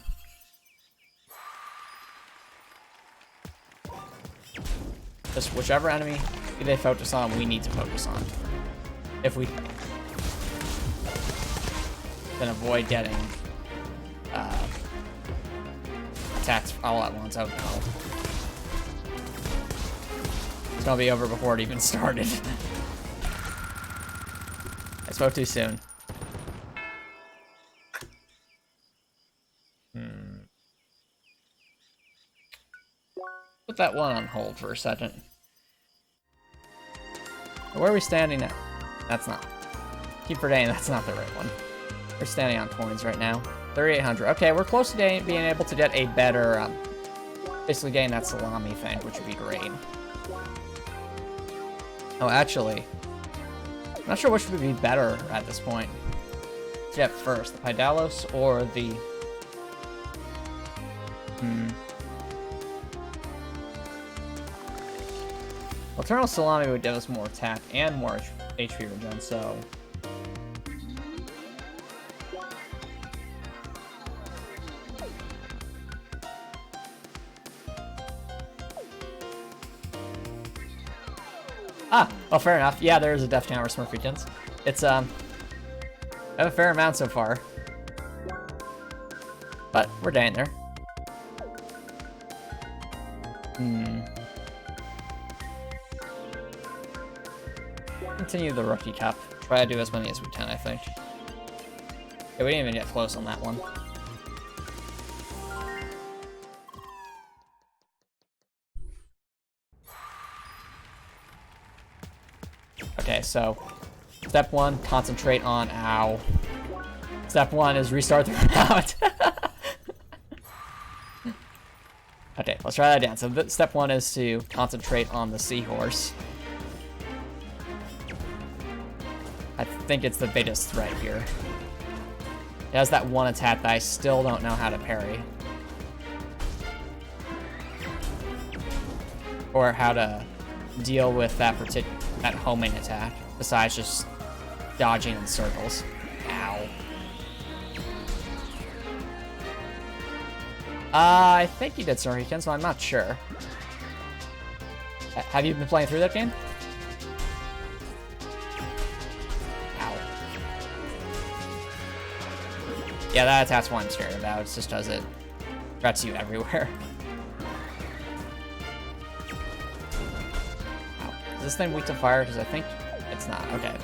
Just whichever enemy they focus on, we need to focus on. If we can avoid getting attacked all at once. Oh no. It's gonna be over before it even started. I spoke too soon. Put that one on hold for a second. Where are we standing now? That's not. Keep forgetting that's not the right one. We're standing on coins right now. 3,800. Okay, we're close to being able to get a better, basically getting that salami thing, which would be great. Oh, actually, I'm not sure which would be better at this point to get first, the Pydalos or the... Eternal Salami would give us more attack and more HP regen, so... Ah, well, fair enough. Yeah, there is a death count for Smurf Weekends. It's, I have a fair amount so far. But, we're getting there. Continue the Rookie Cup. Try to do as many as we can, I think. Okay, we didn't even get close on that one. Okay, so step 1, concentrate on ow. Step 1 is restart the round. Okay, let's try that again. So step 1 is to concentrate on the seahorse. I think it's the biggest threat here. It has that one attack that I still don't know how to parry. Or how to deal with that homing attack, besides just dodging in circles. Ow. I think you did Snorriken, so I'm not sure. Have you been playing through that game? Ow. Yeah, that attack's one I'm scared about. It just does it. Threats you everywhere. Ow. Is this thing weak to fire? Because I think it's not. Okay.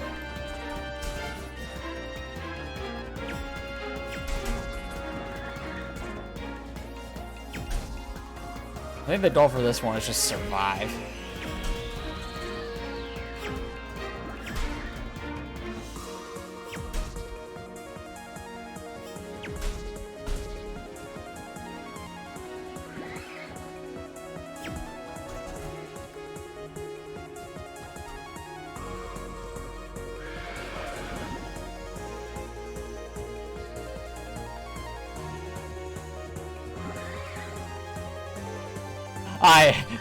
I think the goal for this one is just survive.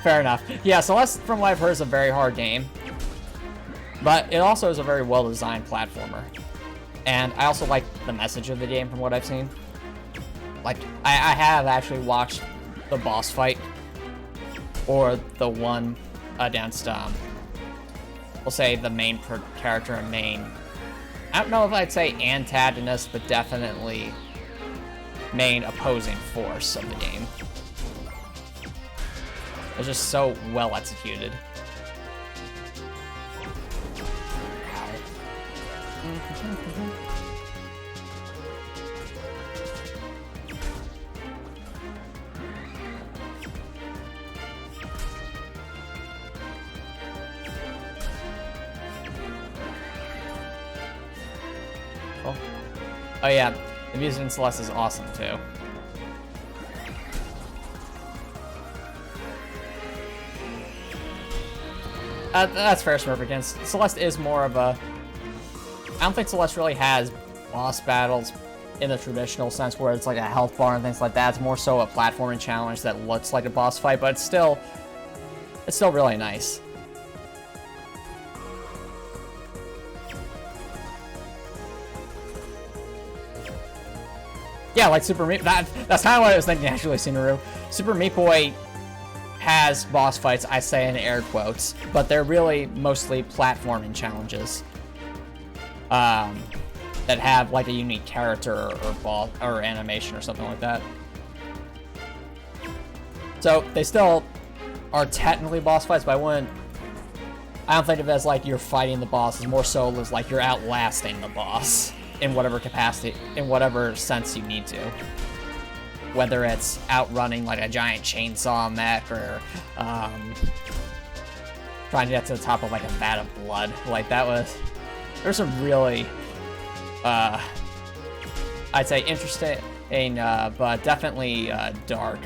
Fair enough. Yeah, Celeste, from what I've heard, is a very hard game. But it also is a very well-designed platformer. And I also like the message of the game from what I've seen. Like, I have actually watched the boss fight. Or the one against, we'll say the main character and main... I don't know if I'd say antagonist, but definitely main opposing force of the game. It's just so well executed. Oh yeah, the music in Celeste is awesome too. That's fair, Smurf. Celeste is more of a... I don't think Celeste really has boss battles in the traditional sense where it's like a health bar and things like that. It's more so a platforming challenge that looks like a boss fight, but it's still really nice. Yeah, like Super Meat... That's kind of what I was thinking, actually, Sunaru. Super Meat Boy has boss fights, I say in air quotes, but they're really mostly platforming challenges that have like a unique character or boss or animation or something like that. So they still are technically boss fights, but I don't think of it as like you're fighting the boss. It's more so as like you're outlasting the boss in whatever capacity, in whatever sense you need to. Whether it's outrunning like a giant chainsaw mech or trying to get to the top of like a vat of blood. Like there's some really, I'd say but definitely dark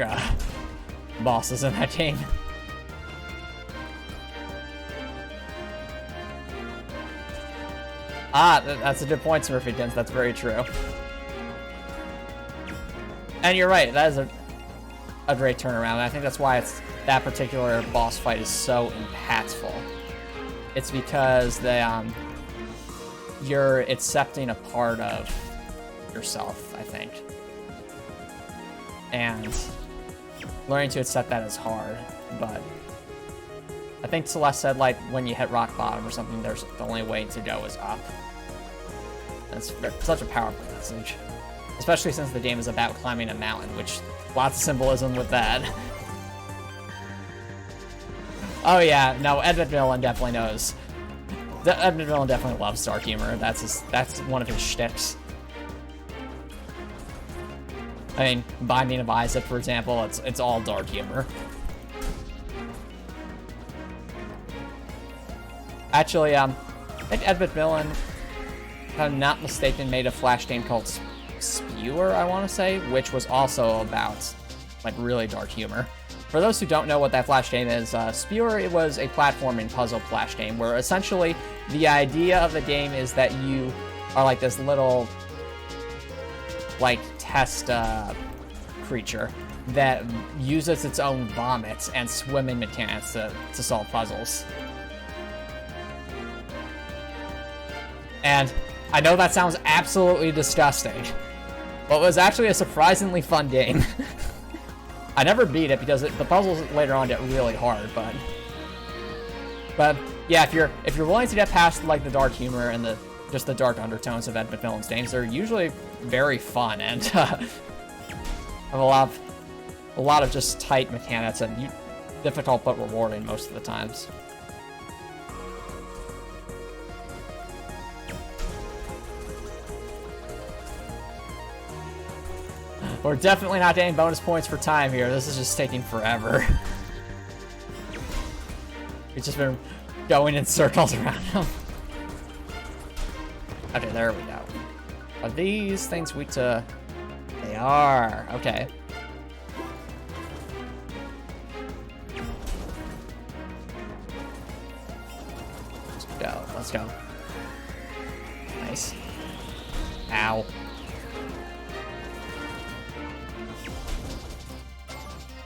bosses in that game. That's a good point, Smurfykins. That's very true. And you're right, that is a great turnaround. I think that's why that particular boss fight is so impactful. It's because you're accepting a part of yourself, I think. And learning to accept that is hard, but I think Celeste said, like, when you hit rock bottom or something, the only way to go is up. That's such a powerful message. Especially since the game is about climbing a mountain, which, lots of symbolism with that. Oh yeah, no, Ed McMillan definitely knows. Ed McMillan definitely loves dark humor. That's one of his shticks. I mean, Binding of Isaac, for example, it's all dark humor. Actually, I think Ed McMillan, if I'm not mistaken, made a Flash game called Spewer, I want to say, which was also about, like, really dark humor. For those who don't know what that Flash game is, Spewer, it was a platforming puzzle Flash game where essentially the idea of the game is that you are like this little, like, test creature that uses its own vomit and swimming mechanics to solve puzzles. And I know that sounds absolutely disgusting, but it was actually a surprisingly fun game. I never beat it because the puzzles later on get really hard, but yeah, if you're willing to get past, like, the dark humor and just the dark undertones of Ed McMillan's games, they're usually very fun and have a lot of just tight mechanics and difficult but rewarding most of the times. We're definitely not getting bonus points for time here. This is just taking forever. We've just been going in circles around them. Okay, there we go. Are these things weak to... They are. Okay. Let's go. Let's go. Nice. Ow.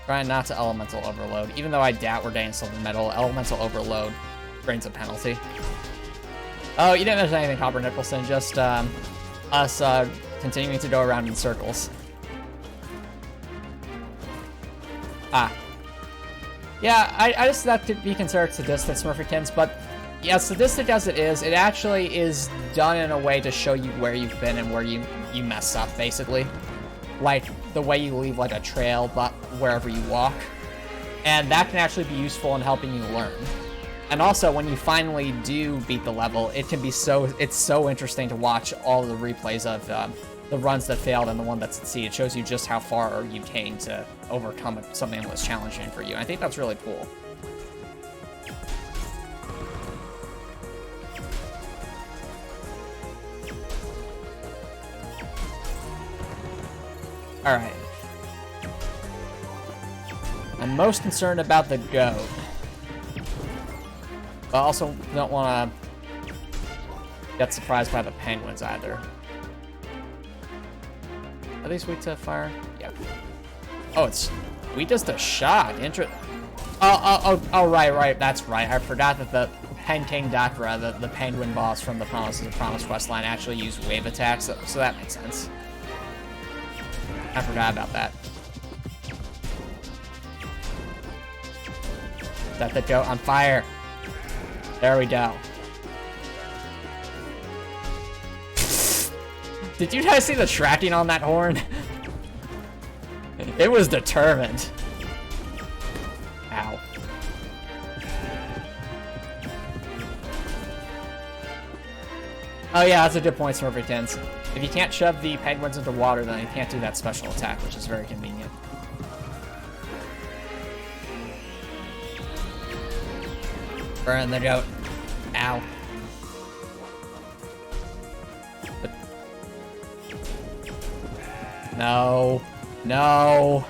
Trying not to elemental overload. Even though I doubt we're getting silver medal, elemental overload brings a penalty. Oh, you didn't mention anything, Copper Nicholson. Just us continuing to go around in circles. Yeah, I just that could be considered sadistic, Smurfykins, but yeah, sadistic as it actually is done in a way to show you where you've been and where you mess up, basically. Like the way you leave, like, a trail, but wherever you walk. And that can actually be useful in helping you learn. And also, when you finally do beat the level, it's so interesting to watch all the replays of the runs that failed and the one that succeeded. It shows you just how far you came to overcome something that was challenging for you. And I think that's really cool. Alright. I'm most concerned about the goat. But I also don't want to get surprised by the penguins either. Are these weak to fire? Yep. Oh, it's weak just a shot. Oh, right. That's right. I forgot that the King Dakra, the penguin boss from the Promises of Promise questline, actually used wave attacks, so that makes sense. I forgot about that. Set the goat on fire. There we go. Did you guys see the tracking on that horn? It was determined. Ow. Oh yeah, that's a good point, Smurfykins. If you can't shove the penguins into water, then you can't do that special attack, which is very convenient. Burn the goat. Ow. No. No.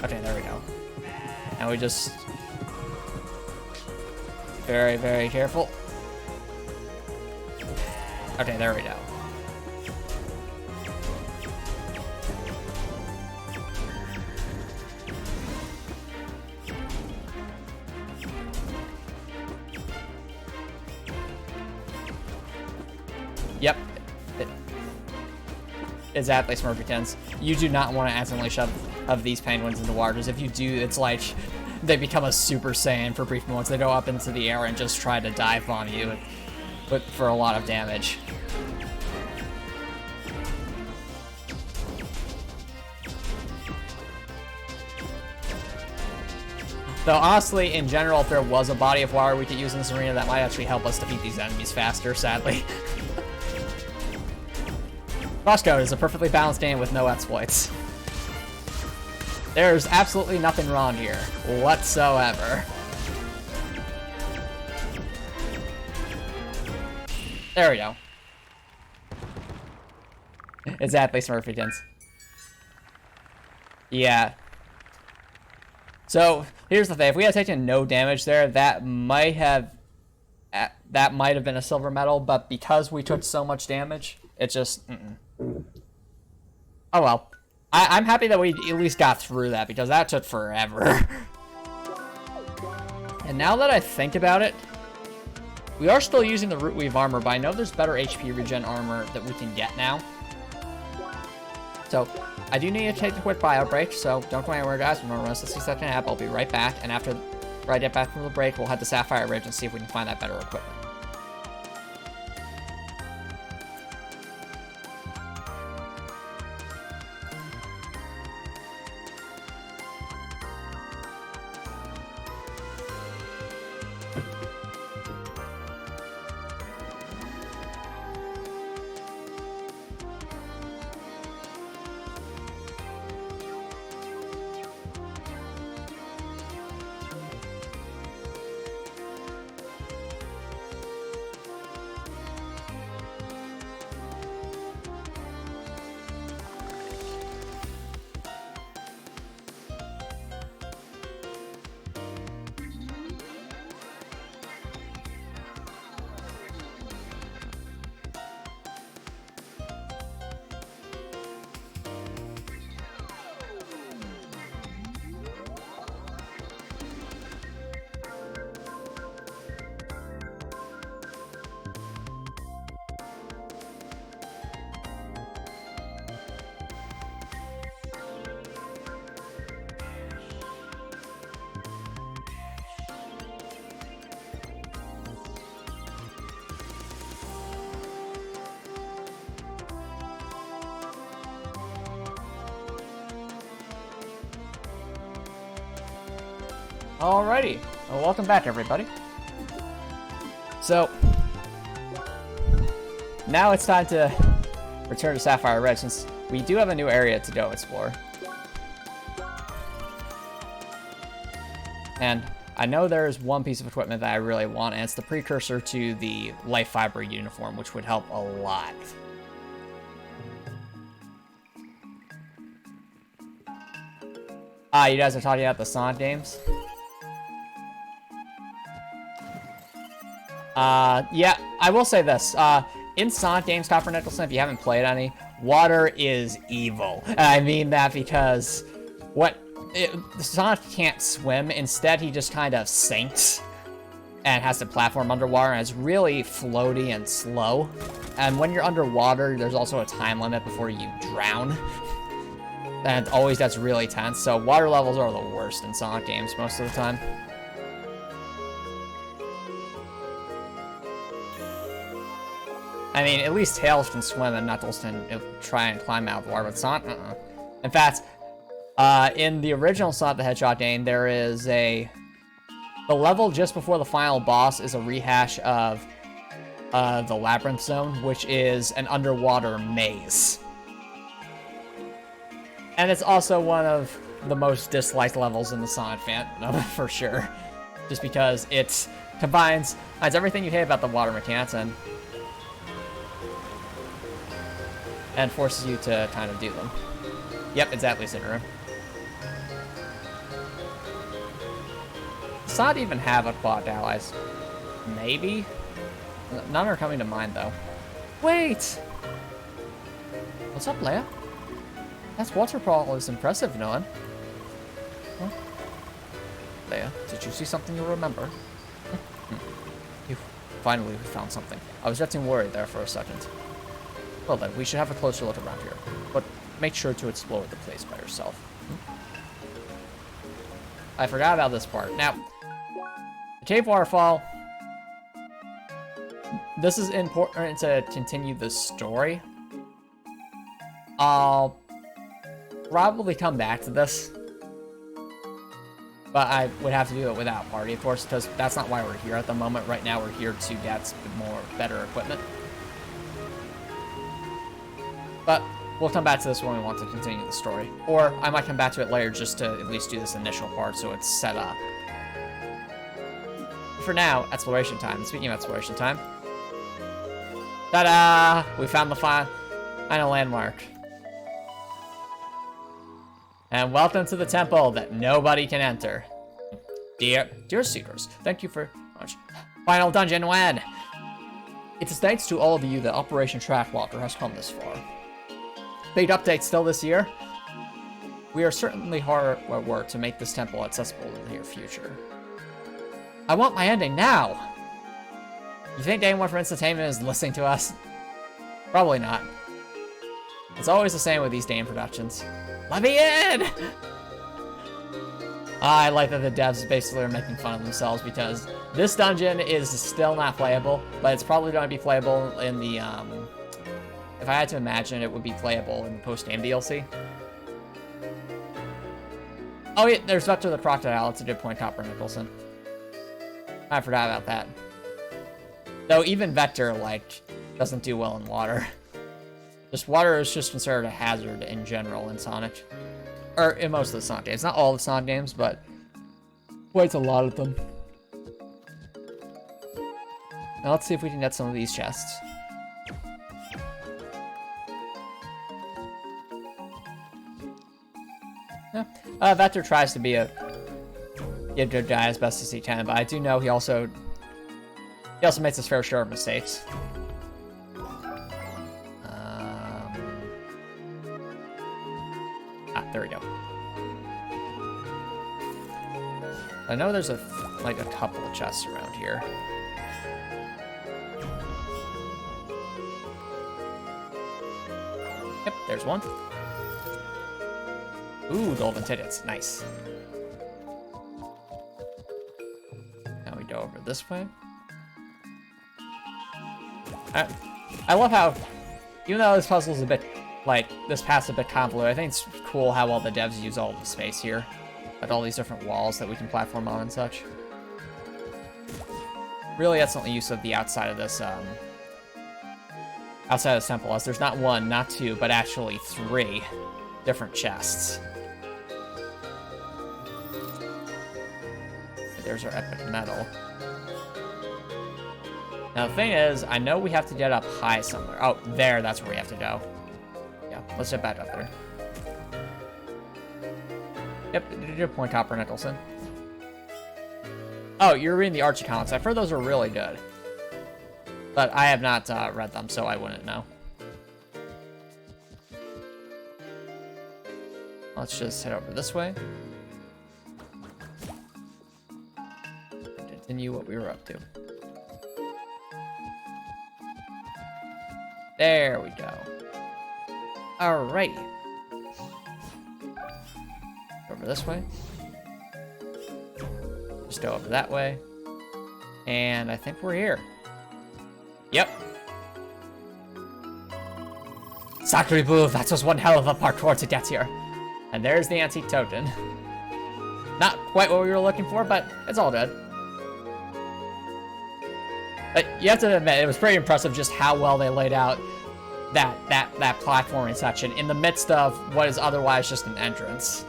Okay, there we go. And we just... Very, very careful. Okay, there we go. Yep. Exactly, Smurfykins. You do not want to accidentally shove these penguins into water, because if you do, it's like they become a Super Saiyan for brief moments. They go up into the air and just try to dive bomb you for a lot of damage. Though honestly, in general, if there was a body of water we could use in this arena, that might actually help us defeat these enemies faster, sadly. CrossCode is a perfectly balanced game with no exploits. There's absolutely nothing wrong here, whatsoever. There we go. Exactly, Smurfykins. Yeah. So, here's the thing. If we had taken no damage there, that might have been a silver medal, but because we took so much damage, it just... Oh well. I'm happy that we at least got through that, because that took forever. And now that I think about it, we are still using the Rootweave armor, but I know there's better HP regen armor that we can get now. So, I do need to take a quick bio break, so don't go anywhere, guys. We're going to run this 60-second app. I'll be right back, and after I get back from the break, we'll head to Sapphire Ridge and see if we can find that better equipment. Alrighty, well, welcome back, everybody. So, now it's time to return to Sapphire Ridge, since we do have a new area to go explore. And I know there's one piece of equipment that I really want, and it's the precursor to the life fiber uniform, which would help a lot. You guys are talking about the Sonic games? Yeah, I will say this. In Sonic games, Copper Nicholson, if you haven't played any, water is evil. And I mean that because Sonic can't swim. Instead, he just kind of sinks and has to platform underwater, and it's really floaty and slow. And when you're underwater, there's also a time limit before you drown. And always that's really tense. So water levels are the worst in Sonic games most of the time. I mean, at least Tails can swim and Knuckles can try and climb out of the water, but Sonic, In fact, in the original Sonic the Hedgehog game, there is the level just before the final boss is a rehash of the Labyrinth Zone, which is an underwater maze. And it's also one of the most disliked levels in the Sonic fandom, for sure. Just because it combines everything you hate about the water mechanics, and and forces you to kind of do them. Yep, exactly, Cineroom. Does not even have aquatic allies? Maybe? None are coming to mind, though. Wait! What's up, Leia? That waterfall is impressive, Nolan. Huh? Leia, did you see something you'll remember? You finally found something. I was getting worried there for a second. Well then, we should have a closer look around here. But make sure to explore the place by yourself. I forgot about this part. Now, the cave waterfall. This is important to continue the story. I'll probably come back to this. But I would have to do it without party, of course, because that's not why we're here at the moment. Right now, we're here to get better equipment. But we'll come back to this when we want to continue the story. Or I might come back to it later just to at least do this initial part so it's set up. For now, exploration time. Speaking of exploration time. Ta-da! We found the final landmark. And welcome to the temple that nobody can enter. Dear seekers, thank you for much. Final dungeon when? It is thanks to all of you that Operation Trackwalker has come this far. Big update still this year. We are certainly hard at work to make this temple accessible in the near future. I want my ending now! You think anyone from Entertainment is listening to us? Probably not. It's always the same with these Dane productions. Let me in! I like that the devs basically are making fun of themselves because this dungeon is still not playable, but it's probably going to be playable in the, if I had to imagine, it would be playable in the post-game DLC. Oh yeah, there's Vector the Crocodile. It's a good point, Copper Nicholson. I forgot about that. Though even Vector, like, doesn't do well in water. Just water is just considered a hazard in general in Sonic. Or in most of the Sonic games. Not all the Sonic games, but quite a lot of them. Now let's see if we can get some of these chests. Yeah. Vector tries to be a good guy as best as he can, but I do know he also makes his fair share of mistakes. There we go. I know there's a couple of chests around here. Yep, there's one. Ooh, golden tickets, nice. Now we go over this way. I love how, even though this puzzle's a bit, this path's a bit convoluted, I think it's cool how all the devs use all the space here. Like all these different walls that we can platform on and such. Really excellent use of the outside of this, temple, as there's not one, not two, but actually 3 different chests. There's our epic medal. Now the thing is, I know we have to get up high somewhere. Oh, there, that's where we have to go. Yeah, let's get back up there. Yep, good point, Copper Nicholson. Oh, you're reading the Archie comics. I've heard those are really good. But I have not read them, so I wouldn't know. Let's just head over this way. Continue what we were up to. There we go. Alright. Over this way. Just go over that way. And I think we're here. Yep. Sacre bleu, that was one hell of a parkour to get here. And there's the antique token. Not quite what we were looking for, but it's all good. But you have to admit, it was pretty impressive just how well they laid out that platforming section in the midst of what is otherwise just an entrance.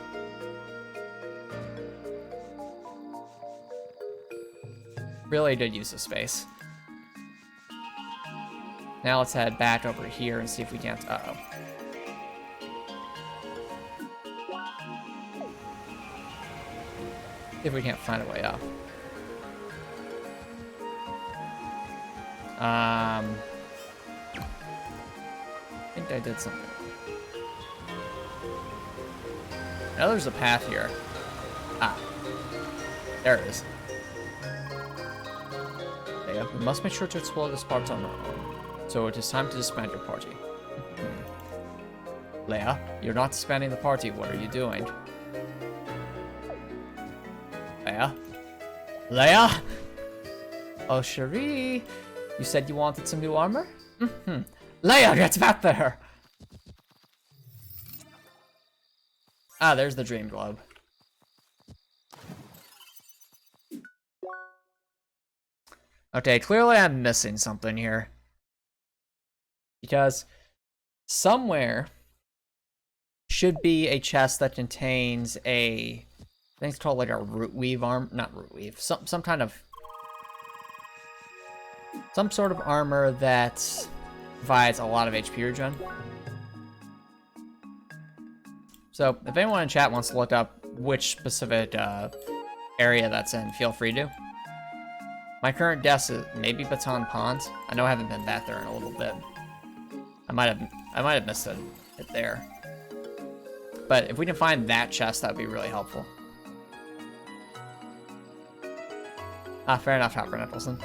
Really good use of space. Now let's head back over here and see if we can't... Uh-oh. See if we can't find a way up. I think I did something. Now there's a path here. Ah. There it is. Okay, we must make sure to explore this part on our own. So it is time to disband your party. Leia, you're not disbanding the party. What are you doing? Leia? Leia? Oh, Cherie. You said you wanted some new armor? Leia, get back there! Ah, there's the dream globe. Okay, clearly I'm missing something here. Because somewhere should be a chest that contains a... I think it's called like a root weave arm... Not root weave. Some kind of... Some sort of armor that provides a lot of HP regen. So, if anyone in chat wants to look up which specific area that's in, feel free to. My current guess is maybe Baton Pond. I know I haven't been back there in a little bit. I might have missed it there. But if we can find that chest, that would be really helpful. Ah, fair enough, Hopper Nicholson.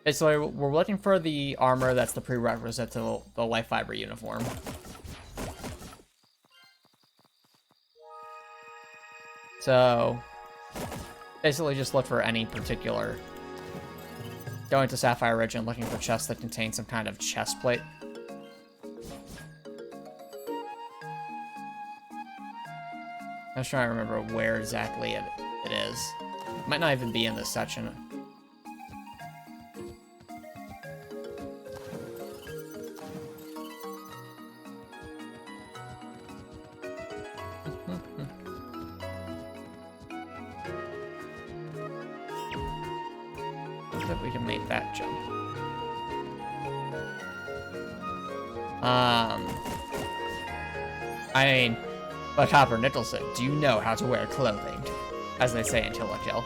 Basically, we're looking for the armor that's the prerequisite to the life fiber uniform. So, basically just look for any particular... Going to Sapphire Ridge and looking for chests that contain some kind of chest plate. I was trying to remember where exactly it is. It might not even be in this section. We can make that jump. I mean, but Hopper Nicholson, do you know how to wear clothing? As they say in Kill la Kill.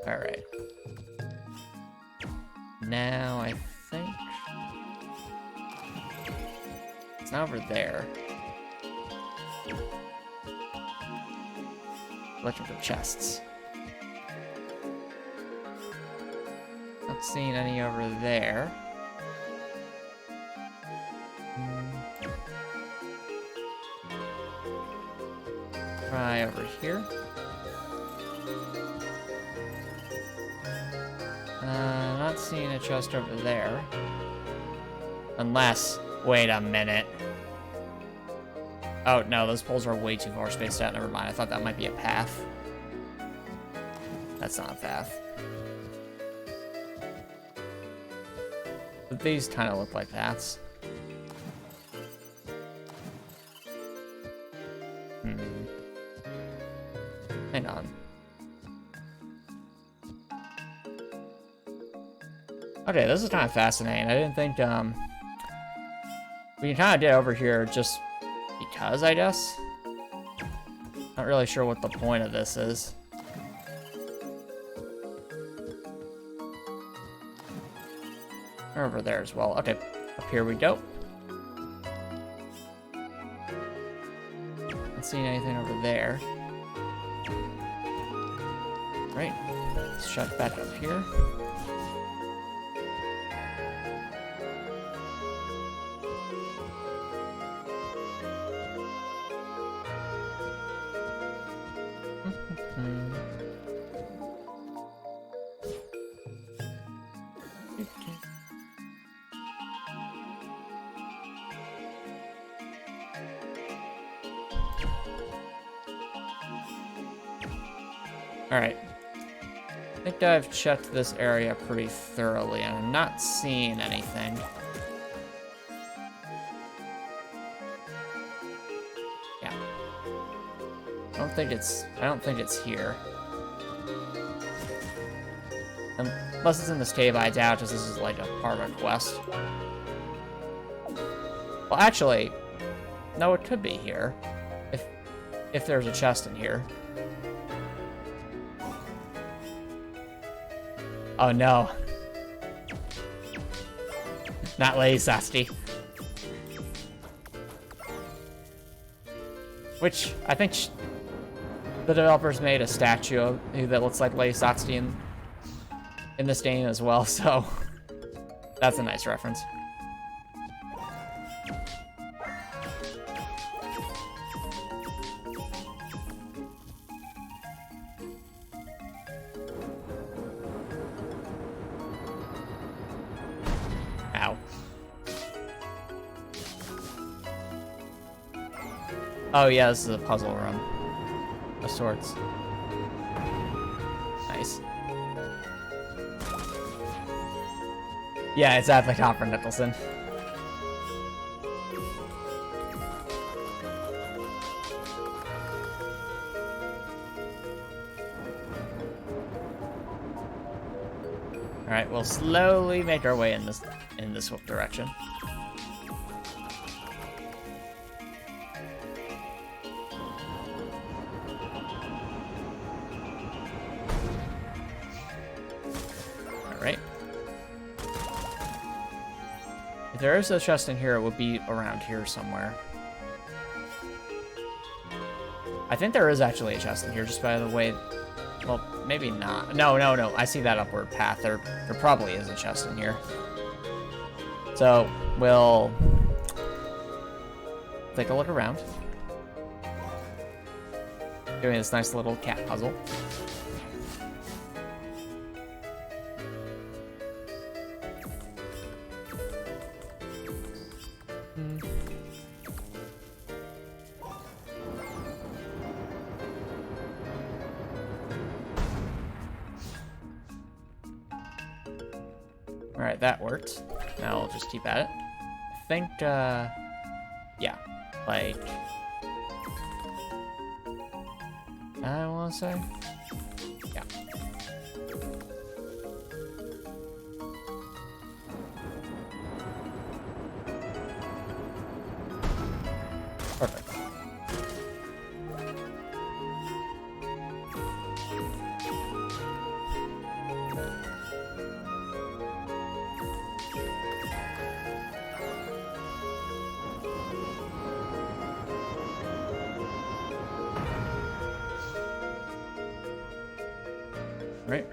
Alright. Now I think it's not over there. Looking for chests. Not seeing any over there. Try over here. Not seeing a chest over there. Unless, wait a minute. Oh, no, those poles are way too far spaced out. Never mind. I thought that might be a path. That's not a path. But these kind of look like paths. Hang on. Okay, this is kind of fascinating. I didn't think, we can kind of get over here just because, I guess. Not really sure what the point of this is. Or over there as well. Okay, up here we go. Not seeing anything over there. Right, let's shut back up here. Alright. I think I've checked this area pretty thoroughly, and I'm not seeing anything. Yeah. I don't think it's here. Unless it's in this cave, I doubt, because this is like a part of a quest. Well, actually, no, it could be here. If there's a chest in here. Oh no. Not Lady Sasti. Which, I think the developers made a statue that looks like Lady Sasti in this game as well, so that's a nice reference. Ow. Oh yeah, this is a puzzle room of sorts. Nice. Yeah, it's at the top for Nicholson. Alright, we'll slowly make our way in this direction. Alright. If there is a chest in here, it would be around here somewhere. I think there is actually a chest in here, just by the way... Well, maybe not. No. I see that upward path. There probably is a chest in here. So, we'll... take a look around. Doing this nice little cat puzzle. Alright, that worked. Now we'll just keep at it. I think, yeah, like... I want to say? Yeah. Perfect. Right.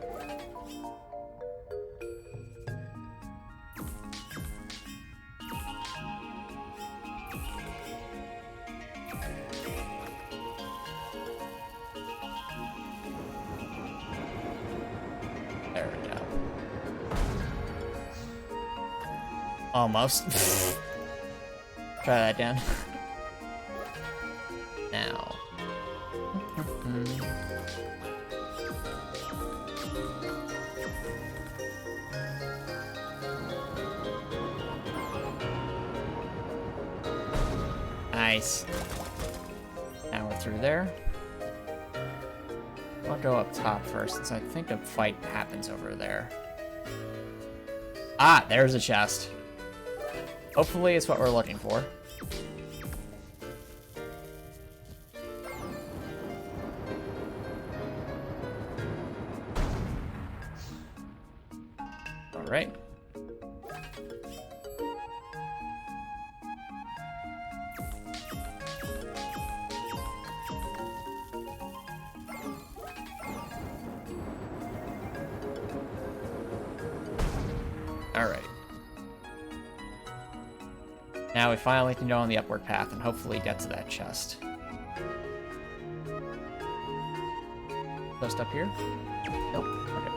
There we go. Almost. Try that again. Now. Nice. Now we're through there. I'll go up top first, since I think a fight happens over there. Ah, there's a chest. Hopefully it's what we're looking for. All right. Alright. Now we finally can go on the upward path and hopefully get to that chest. Just up here? Nope. Okay.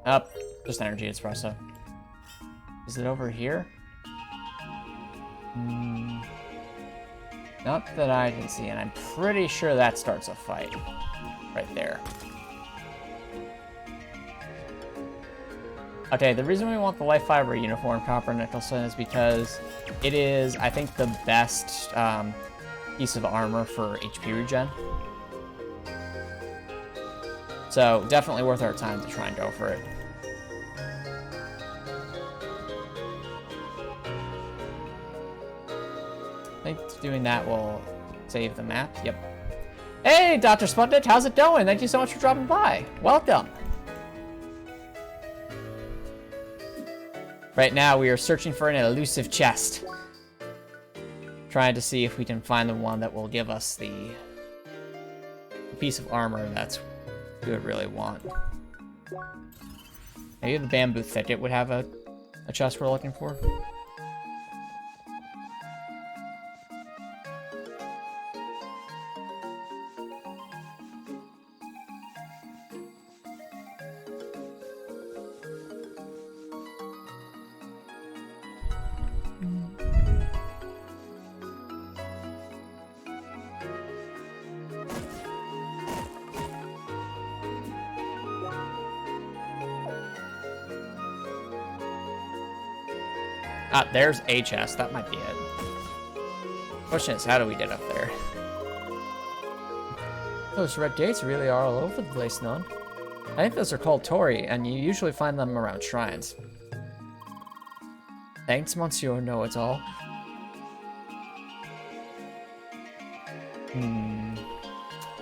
Up. Just energy espresso. Is it over here? Not that I can see, and I'm pretty sure that starts a fight. Right there. Okay, the reason we want the light fiber uniform, Copper Nicholson, is because it is, I think, the best piece of armor for HP regen. So, definitely worth our time to try and go for it. I think doing that will save the map. Yep. Hey, Dr. Sputnik, how's it going? Thank you so much for dropping by. Welcome. Right now, we are searching for an elusive chest. Trying to see if we can find the one that will give us the piece of armor that's we would really want. Maybe the bamboo thicket would have a chest we're looking for. Ah, there's a chest. That might be it. Question is, how do we get up there? Those red gates really are all over the place, non? I think those are called Tori, and you usually find them around shrines. Thanks, Monsieur Know-It-All.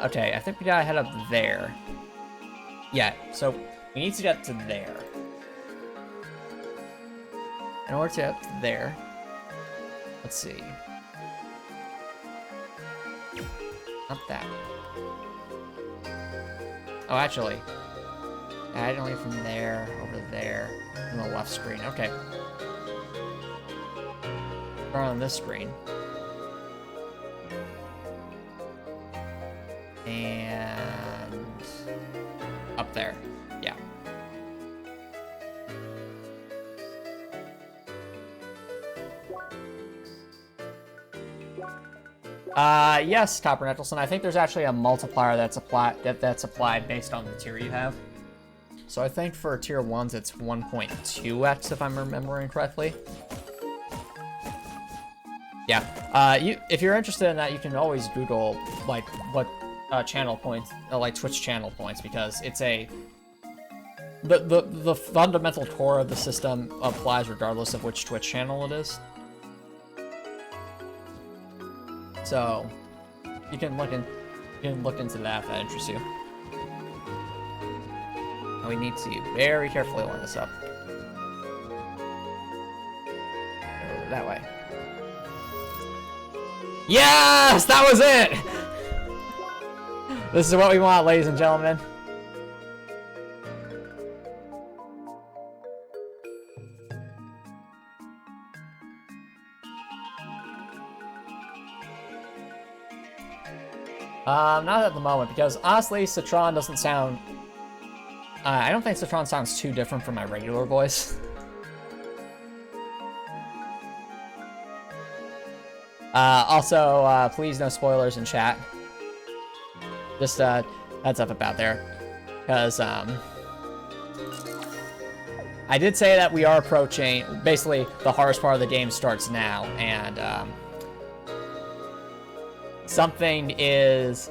Okay, I think we gotta head up there. Yeah, so we need to get to there. In order to get there, let's see. Not that. Oh, actually, diagonally from there over there on the left screen. Okay. Or on this screen. And up there. Yeah. Yes, Copper Nicholson. I think there's actually a multiplier that's applied based on the tier you have. So I think for tier 1s it's 1.2x if I'm remembering correctly. Yeah. If you're interested in that, you can always Google like what channel points, like Twitch channel points, because it's the fundamental core of the system applies regardless of which Twitch channel it is. So you can look into that if that interests you. And we need to very carefully line this up. Over that way. Yes, that was it. This is what we want, ladies and gentlemen. Not at the moment, because honestly, Citron doesn't sound... I don't think Citron sounds too different from my regular voice. Also, please no spoilers in chat. Just heads up about there. Because, I did say that we are approaching... Basically, the hardest part of the game starts now, and, something is...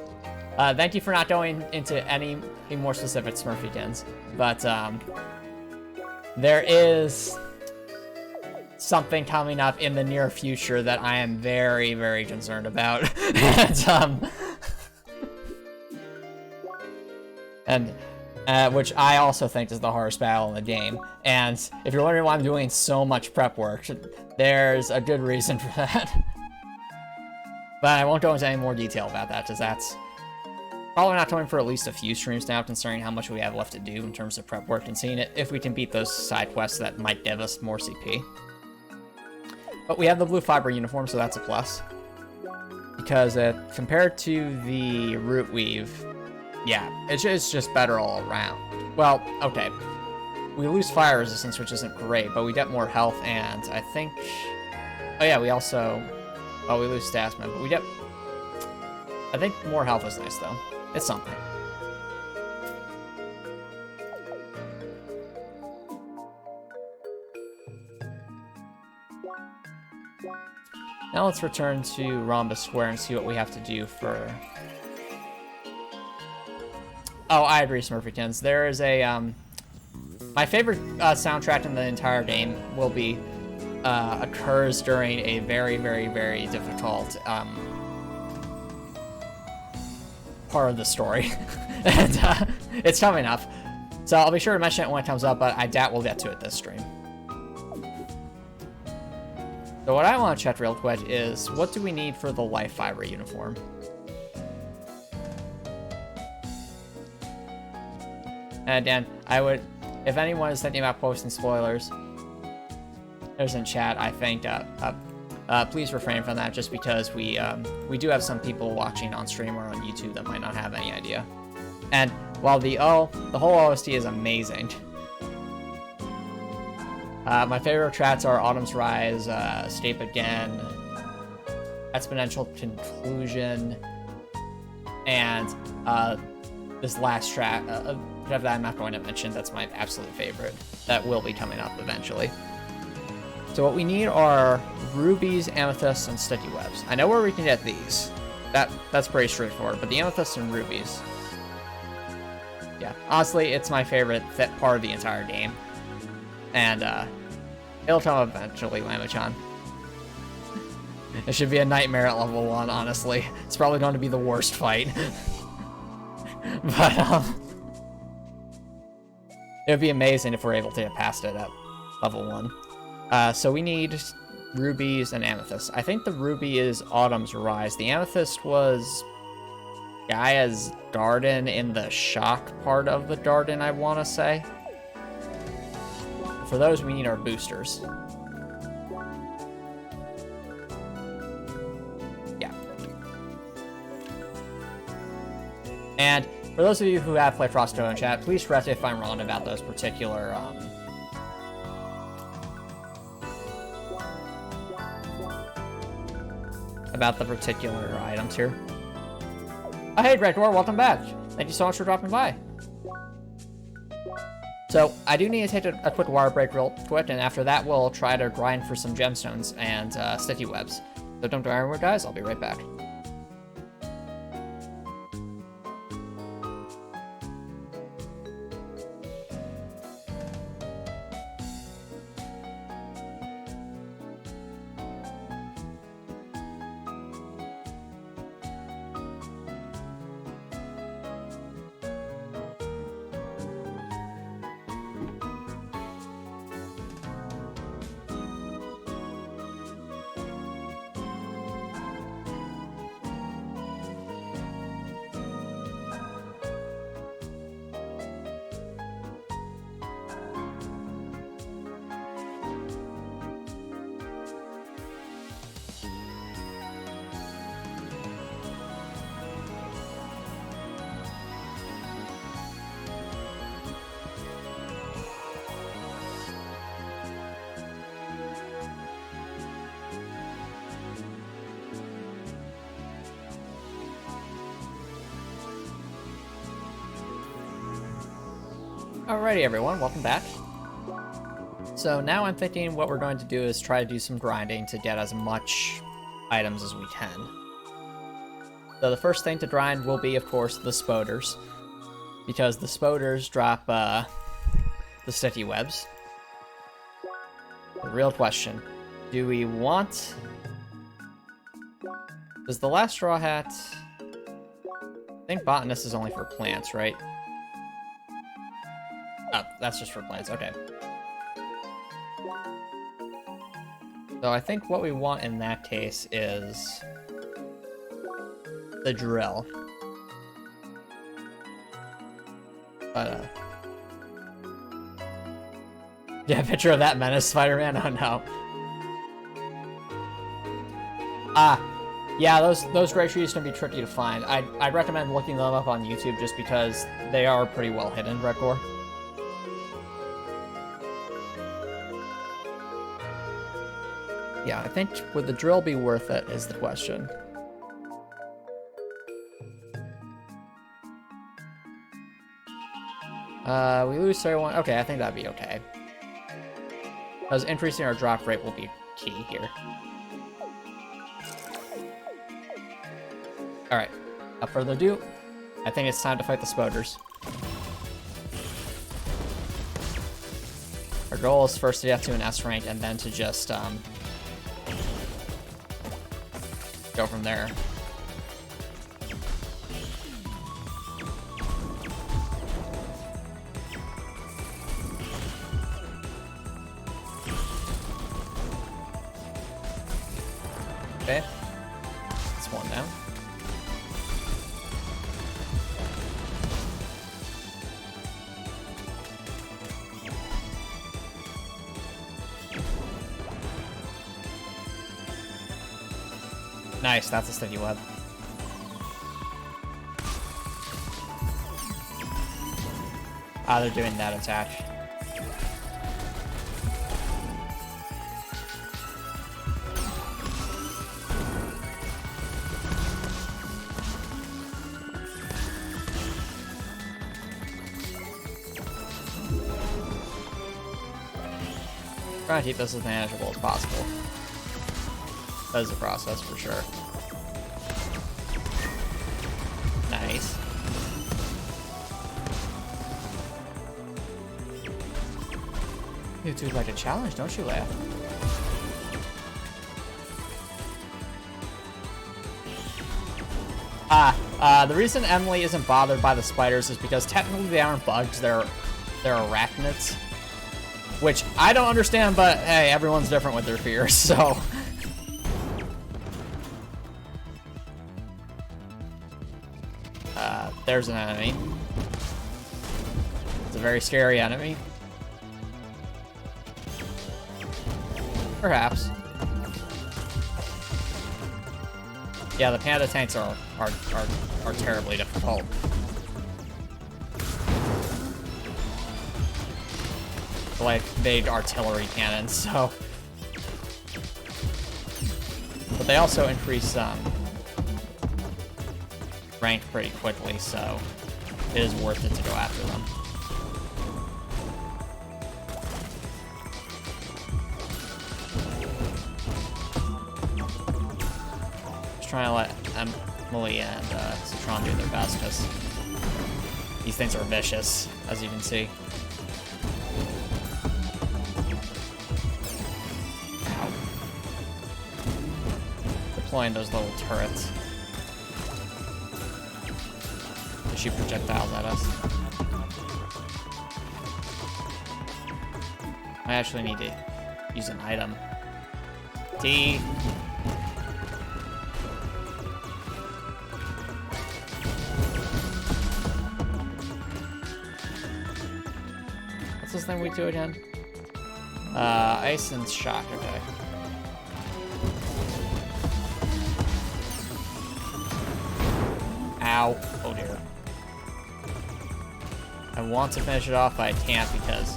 thank you for not going into any more specific Smurfykins, but there is something coming up in the near future that I am very, very concerned about. and which I also think is the hardest battle in the game. And if you're wondering why I'm doing so much prep work, there's a good reason for that. But I won't go into any more detail about that, because that's probably not coming for at least a few streams now, considering how much we have left to do in terms of prep work and seeing it if we can beat those side quests that might give us more CP. But we have the blue fiber uniform, so that's a plus. Because compared to the root weave, yeah, it's just better all around. Well, okay. We lose fire resistance, which isn't great, but we get more health, and I think... Oh yeah, we also... Oh, we lose stats, man. But we get... I think more health is nice, though. It's something. Now let's return to Rhombus Square and see what we have to do for... Oh, I agree, Smurfykins. There is a, my favorite soundtrack in the entire game will be, occurs during a very, very, very difficult, part of the story. And, it's coming up. So I'll be sure to mention it when it comes up, but I doubt we'll get to it this stream. So what I want to check real quick is, what do we need for the life fiber uniform? And again, I would, if anyone is thinking about posting spoilers, there's in chat, I think, please refrain from that, just because we do have some people watching on stream or on YouTube that might not have any idea. And while the whole OST is amazing, my favorite tracks are Autumn's Rise, Escape Again, Exponential Conclusion, and this last track that I'm not going to mention. That's my absolute favorite. That will be coming up eventually. So what we need are rubies, amethysts, and sticky webs. I know where we can get these. That's pretty straightforward, but the amethysts and rubies. Yeah, honestly, it's my favorite part of the entire game. And, it'll come eventually, Lamachan. It should be a nightmare at level 1, honestly. It's probably going to be the worst fight. But, it would be amazing if we're able to get past it at level 1. So we need rubies and amethysts. I think the ruby is Autumn's Rise. The amethyst was Gaia's garden in the shock part of the garden, I want to say. For those, we need our boosters. Yeah. And for those of you who have played CrossCode in chat, please correct if I'm wrong about those particular, about the particular items here. Oh, hey, Gregor, welcome back. Thank you so much for dropping by. So, I do need to take a quick water break real quick, and after that we'll try to grind for some gemstones and sticky webs. So don't go anywhere, guys. I'll be right back. Alrighty, everyone, welcome back. So now I'm thinking what we're going to do is try to do some grinding to get as much items as we can. So the first thing to grind will be, of course, the spoders, because the spoders drop the sticky webs. The real question, do we want... Does the last straw hat... I think botanist is only for plants, right? Oh, that's just for plants, okay. So I think what we want in that case is the drill. But, yeah, picture of that menace Spider-Man? Oh no. Yeah, those gray trees can be tricky to find. I'd recommend looking them up on YouTube just because they are pretty well hidden, Redcore. Yeah, I think would the drill be worth it is the question. We lose 31. Okay, I think that'd be okay. Because increasing our drop rate will be key here. Alright, without further ado, I think it's time to fight the Spoders. Our goal is first to get to an S rank and then to just go from there. Okay, that's one down. Nice, that's a sticky web. Ah, they're doing that attach. Trying to keep this as manageable as possible. That is a process for sure. Nice. You two like a challenge, don't you, Leia? The reason Emily isn't bothered by the spiders is because technically they aren't bugs, they're arachnids. Which I don't understand, but hey, everyone's different with their fears, so. There's an enemy. It's a very scary enemy. Perhaps. Yeah, the panda tanks are terribly difficult. Like big artillery cannons, so. But they also increase rank pretty quickly, so it is worth it to go after them. Just trying to let Emily and Citron do their best, because these things are vicious, as you can see. Ow. Deploying those little turrets. They shoot projectiles at us. I actually need to use an item. T. What's this thing we do again? Ice and shock, okay. Ow. Oh dear. I want to finish it off, but I can't because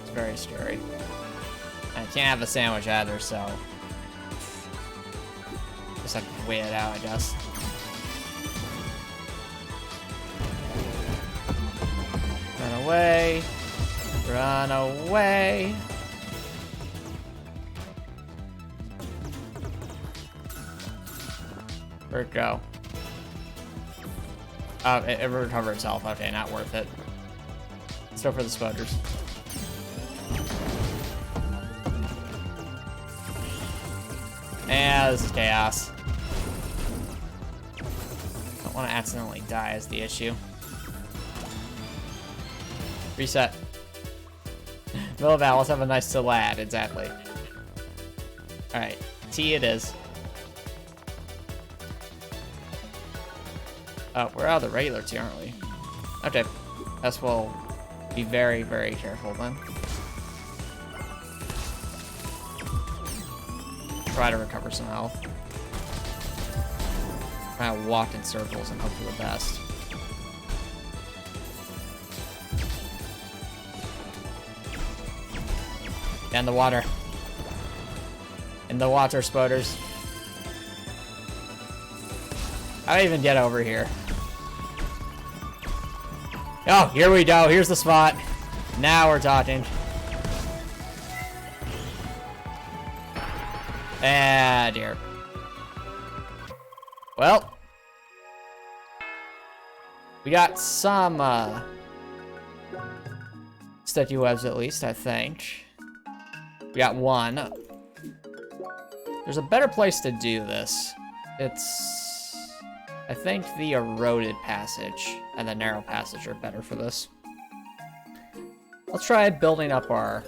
it's very scary. And I can't have a sandwich either, so just have to wait it out, I guess. Run away. Run away. Where'd it go? Oh, it recovered itself. Okay, not worth it. Let's go for the spoders. Yeah, this is chaos. Don't want to accidentally die is the issue. Reset. Millival, let's have a nice salad. Exactly. Alright, T it is. Oh, we're out of the regular T, aren't we? Okay. Guess we'll be very, very careful then. Try to recover some health. Kind of walk in circles and hope for the best. In the water. In the water, spoders. How do I even get over here? Oh, here we go. Here's the spot. Now we're talking. Ah, dear. Well. We got some, sticky webs at least, I think. We got one. There's a better place to do this. It's... I think the eroded passage and the narrow passage are better for this. Let's try building up our...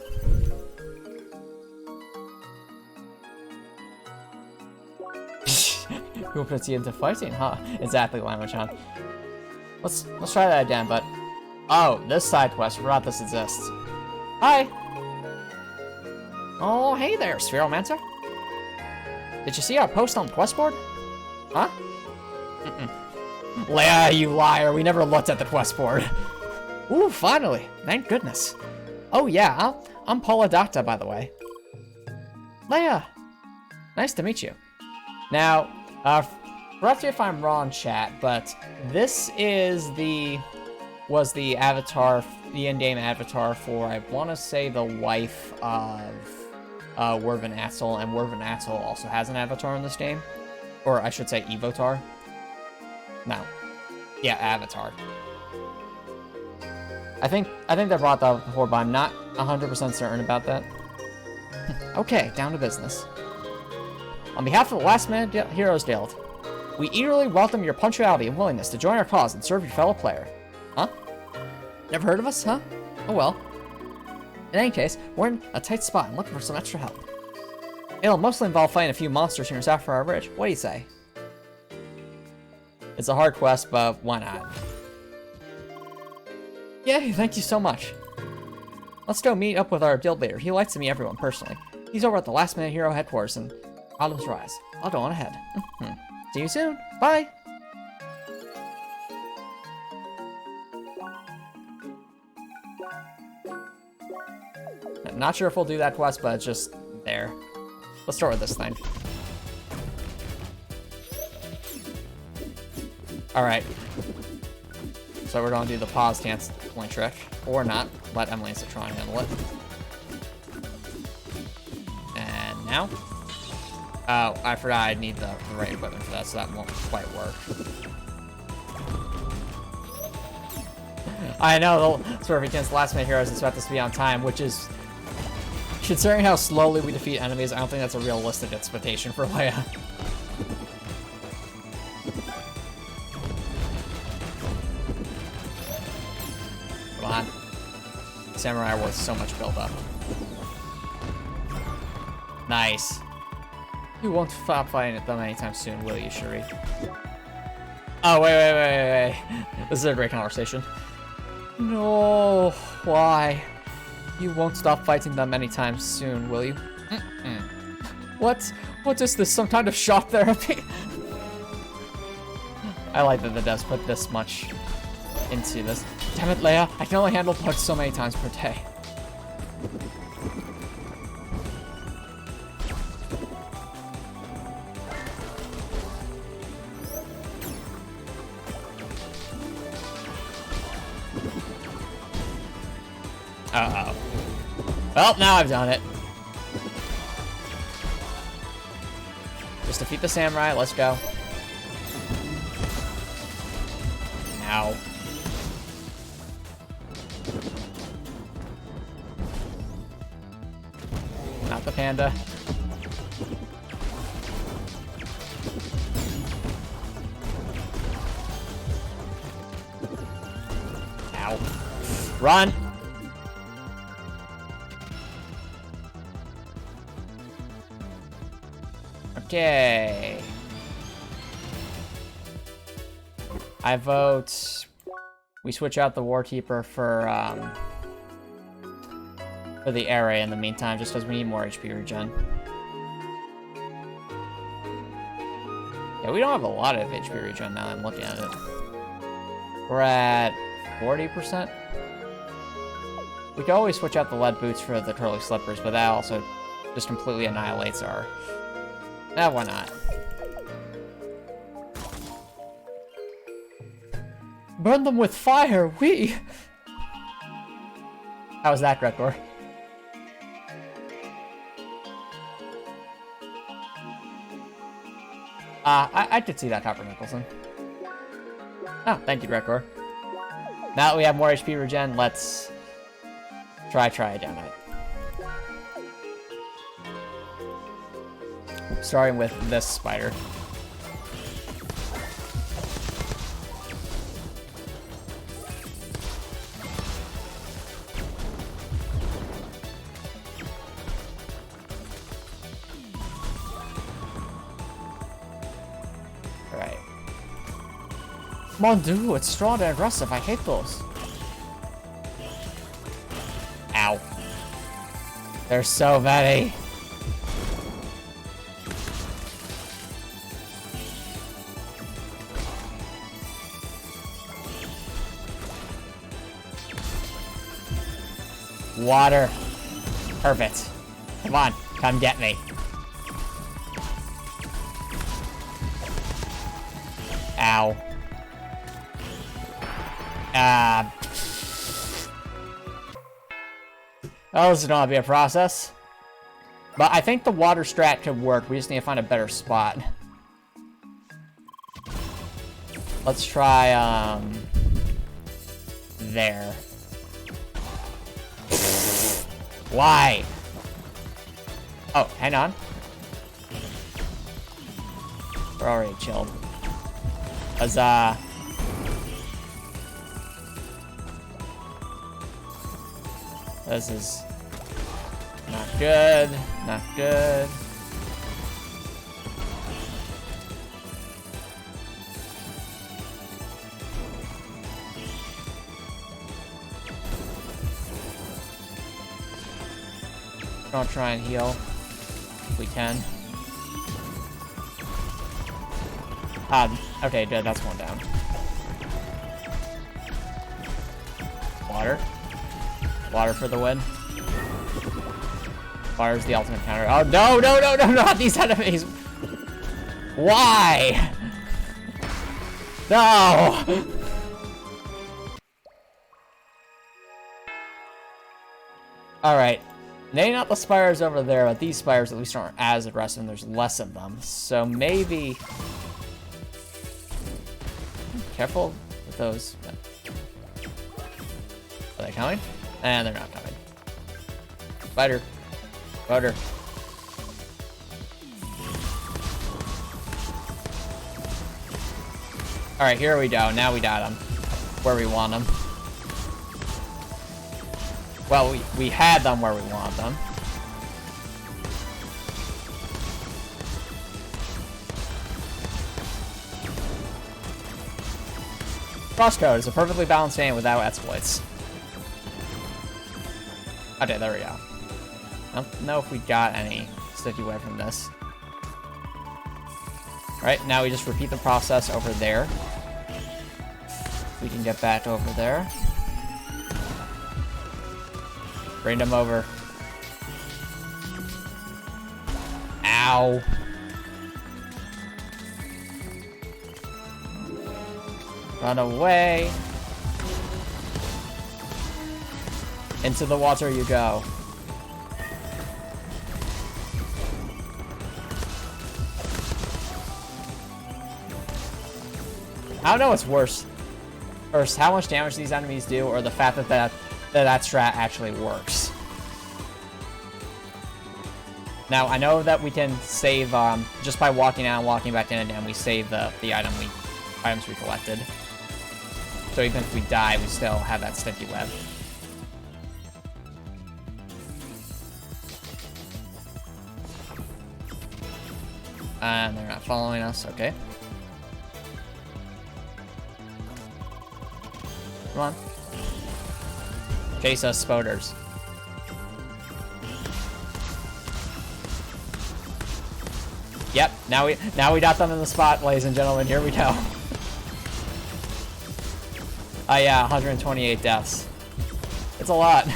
Who puts you into fighting, huh? Exactly, Lama-chan. Let's try that again, but... Oh, this side quest. Forgot this exists. Hi! Oh, hey there, Spheromancer. Did you see our post on the quest board? Huh? Leia, you liar. We never looked at the quest board. Ooh, finally. Thank goodness. Oh, yeah. I'm Polydocta, by the way. Leia. Nice to meet you. Now, correct me if I'm wrong, chat, but this is was the avatar, the in-game avatar for, I want to say, the wife of Wervin Atzel, and Wervin Atzel also has an avatar in this game. Or I should say Evotar. No. Yeah, Avatar. I think they brought that up before, but I'm not 100% certain about that. Okay, down to business. On behalf of the Last Man Heroes Guild, we eagerly welcome your punctuality and willingness to join our cause and serve your fellow player. Huh? Never heard of us, huh? Oh well. In any case, we're in a tight spot and looking for some extra help. It'll mostly involve fighting a few monsters here in Sapphire Ridge. What do you say? It's a hard quest, but why not? Yay, thank you so much. Let's go meet up with our guild leader. He likes to meet everyone personally. He's over at the Last Minute Hero headquarters in Autumn's Rise. I'll go on ahead. See you soon. Bye. I'm not sure if we'll do that quest, but it's just there. Let's start with this thing. Alright. So we're going to do the pause canceling trick. Or not. Let Emily and Citron handle it. And now. Oh, I forgot I need the right equipment for that, so that won't quite work. I know, the swerve against Last Minute Heroes expect us to be on time, which is... Considering how slowly we defeat enemies, I don't think that's a realistic expectation for Leia. Come on. Samurai are worth so much build-up. Nice. You won't stop fighting at them anytime soon, will you, Shuri? Oh, wait. This is a great conversation. No, why? You won't stop fighting them anytime soon, will you? What is this, some kind of shock therapy? I like that the devs put this much into this. Damn it, Leia, I can only handle parts so many times per day. Uh-oh. Well, now I've done it. Just defeat the samurai, let's go. Now. Not the panda. Ow. Run! Okay. I vote we switch out the Warkeeper for the area in the meantime, just because we need more HP regen. Yeah, we don't have a lot of HP regen now that I'm looking at it. We're at 40%? We could always switch out the lead boots for the curly slippers, but that also just completely annihilates our... why not? Burn them with fire, we! How was that, Gregor? I could see that, Copper Nicholson. Oh, thank you, Gregor. Now that we have more HP regen, let's try again. Starting with this spider. Alright. Mon Dieu, it's strong and aggressive. I hate those. Ow. There's so many. Water. Perfect. Come on, come get me. Ow. Oh, this is gonna be a process. But I think the water strat could work. We just need to find a better spot. Let's try, there. Why? Oh, hang on. We're already chilled. Huzzah. This is not good. Not good. I'll try and heal if we can. Okay, good, that's one down. Water. Water for the win. Water's the ultimate counter. Oh, no, no, no, no, not these enemies! Why? No! Alright. Maybe not the spires over there, but these spires at least aren't as aggressive and there's less of them. So maybe... Careful with those. Are they coming? And they're not coming. Spider. Spider. Alright, here we go. Now we got them. Where we want them. Well, we had them where we want them. CrossCode is a perfectly balanced game without exploits. Okay, there we go. I don't know if we got any sticky web from this. Alright, now we just repeat the process over there. We can get back over there. Bring them over. Ow. Run away. Into the water you go. I don't know what's worse. First, how much damage these enemies do, or the fact that that strat actually works. Now, I know that we can save, just by walking out and walking back in again, we save the items we collected. So even if we die, we still have that sticky web. And they're not following us, okay. Come on. Chase us, spoders. Yep, now we got them in the spot, ladies and gentlemen. Here we go. Oh yeah, 128 deaths. It's a lot.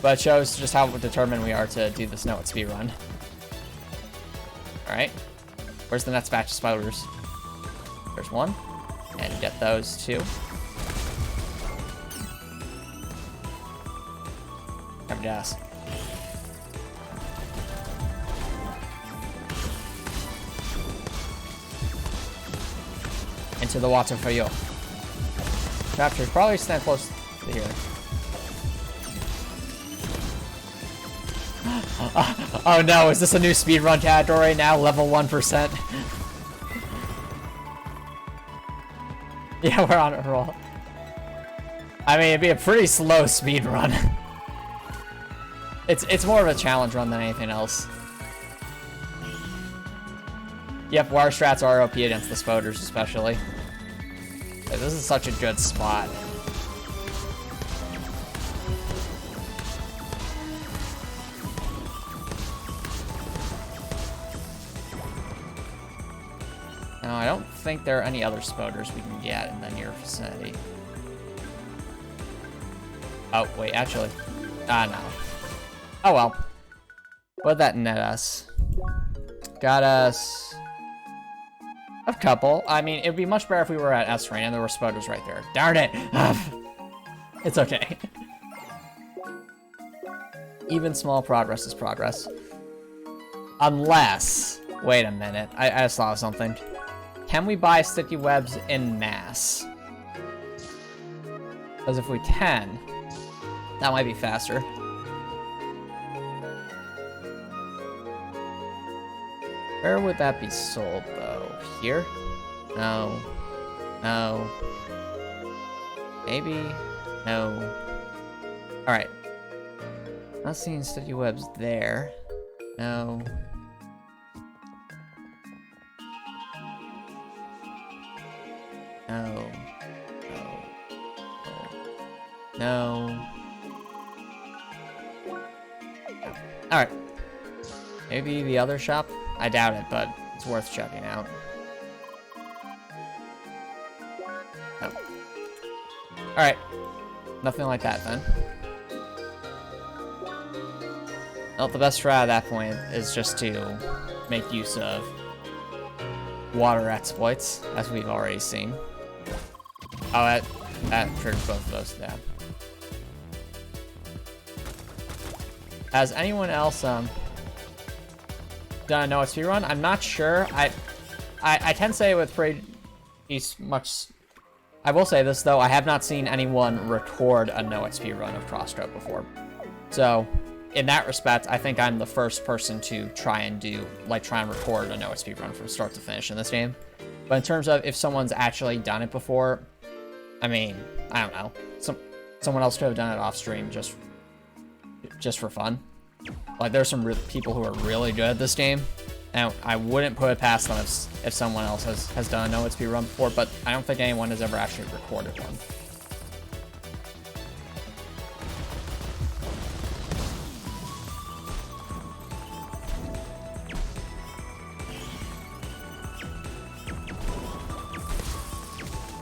But it shows just how determined we are to do this No EXP run. Alright. Where's the next batch of spiders? There's one. And get those two. Have gas. Into the water for you. Chapter probably stand close to here. Oh no, is this a new speedrun category now? Level 1%? Yeah, we're on a roll. I mean, it'd be a pretty slow speedrun. It's more of a challenge run than anything else. Yep, water strats are OP against the spoders especially. This is such a good spot. No, I don't think there are any other spoders we can get in the near vicinity. Oh, wait, actually. No. Oh well. What'd that net us? Got us a couple. I mean, it'd be much better if we were at S rank and there were spoders right there. Darn it! It's okay. Even small progress is progress. Unless... Wait a minute. I just thought of something. Can we buy sticky webs in mass? Because if we can, that might be faster. Where would that be sold, though? Here? No. No. Maybe? No. Alright. Not seeing sticky webs there. No. No. No. No. Alright. Maybe the other shop? I doubt it, but it's worth checking out. Oh. Alright. Nothing like that, then. Well, the best strat at that point is just to make use of water exploits, as we've already seen. Oh, that triggers both of those, yeah. Has anyone else, done a No EXP run? I'm not sure. I can say with pretty much... I will say this, though. I have not seen anyone record a No EXP run of CrossCode before. So, in that respect, I think I'm the first person to try and record a No EXP run from start to finish in this game. But in terms of if someone's actually done it before, I mean, I don't know. Someone else could have done it off stream just for fun. Like, there's some people who are really good at this game, and I wouldn't put it past them if someone else has done a No EXP run before, but I don't think anyone has ever actually recorded one.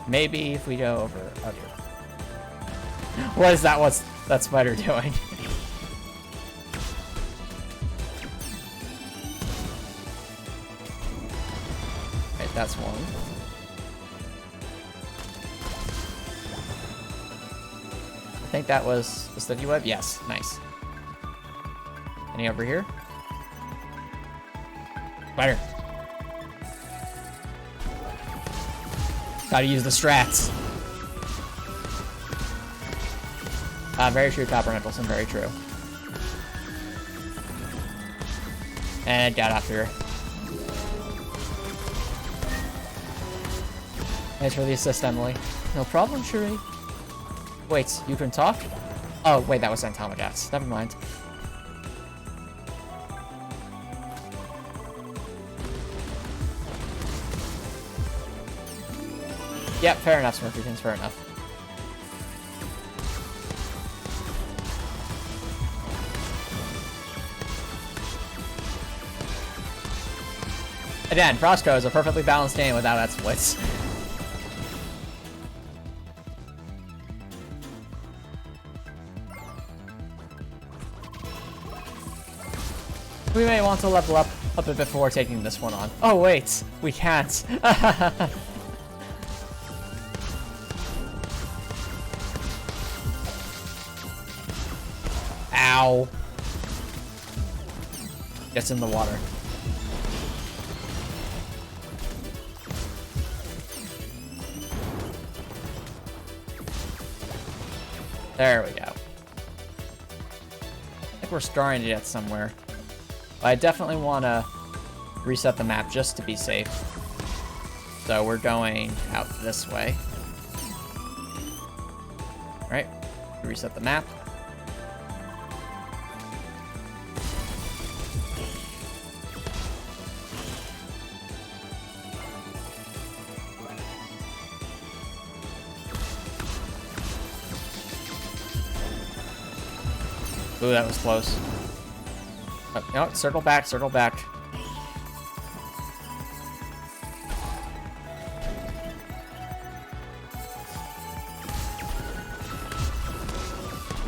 Maybe if we go over... Okay. What is that? What's that spider doing? Right, that's one. I think that was the sticky web? Yes, nice. Any over here? Spider. Gotta use the strats. Very true, Copper Nicholson, very true. And got after her. Thanks for the assist, Emily. No problem, Cherie. Wait, you can talk? Oh, wait, that was Antomicx. Never mind. Yep, fair enough, Smurfykins, fair enough. Again, CrossCode is a perfectly balanced game without exploits. We may want to level up a bit before taking this one on. Oh wait, we can't. Ow. Gets in the water. There we go. I think we're starting to get somewhere. But I definitely want to reset the map just to be safe. So we're going out this way. Alright, reset the map. Ooh, that was close. Oh, no, circle back, circle back.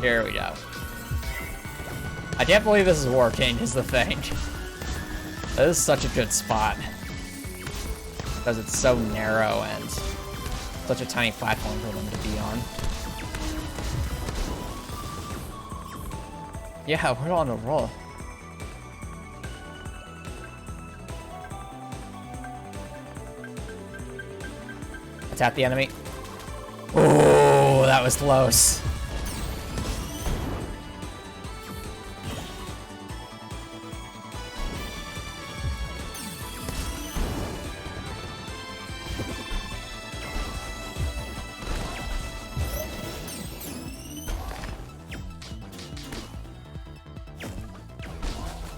Here we go. I can't believe this is working, is the thing. This is such a good spot. Because it's so narrow and such a tiny platform for them to be on. Yeah, we're on a roll. Attack the enemy. Oh, that was close.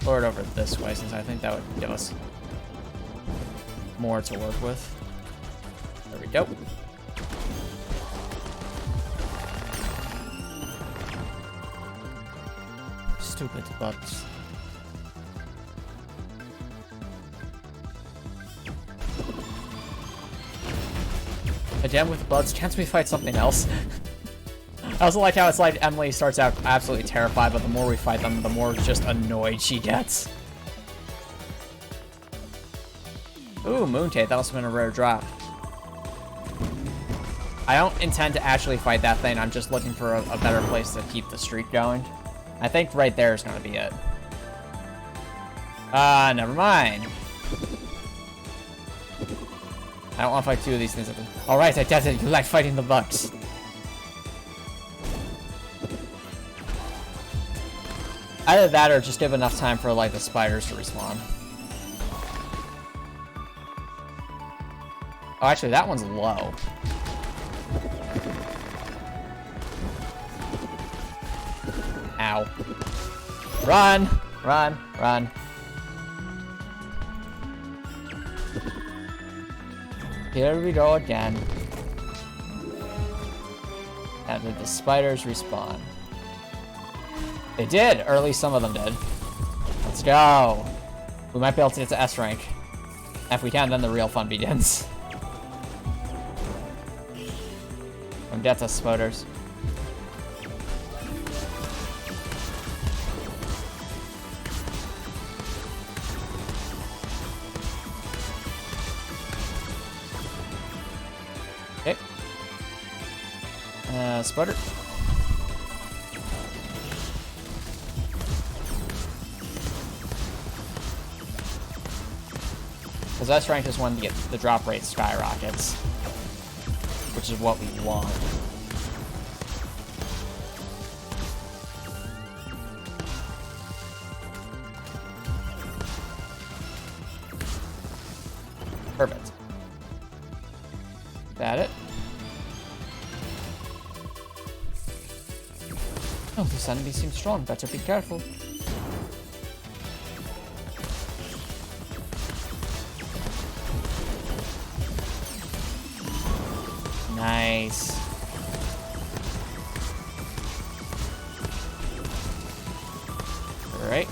Lure it over this way, since I think that would give us more to work with. There we go. Stupid bugs. Again with the bugs, can't we fight something else? I also like how it's like Emily starts out absolutely terrified, but the more we fight them, the more just annoyed she gets. Ooh, Moontade, that must have been a rare drop. I don't intend to actually fight that thing, I'm just looking for a better place to keep the streak going. I think right there is going to be it. Never mind. I don't want to fight two of these things. Alright, I definitely like fighting the bugs. Either that or just give enough time for like the spiders to respawn. Oh, actually, that one's low. Ow. Run! Run! Run. Here we go again. And did the spiders respawn? They did, or at least some of them did. Let's go. We might be able to get to S rank. If we can, then the real fun begins. From death to spiders. Okay. Spider. Because S rank is when the drop rate skyrockets, which is what we want. Perfect. That it? Oh, this enemy seems strong. Better be careful. Nice. Alright.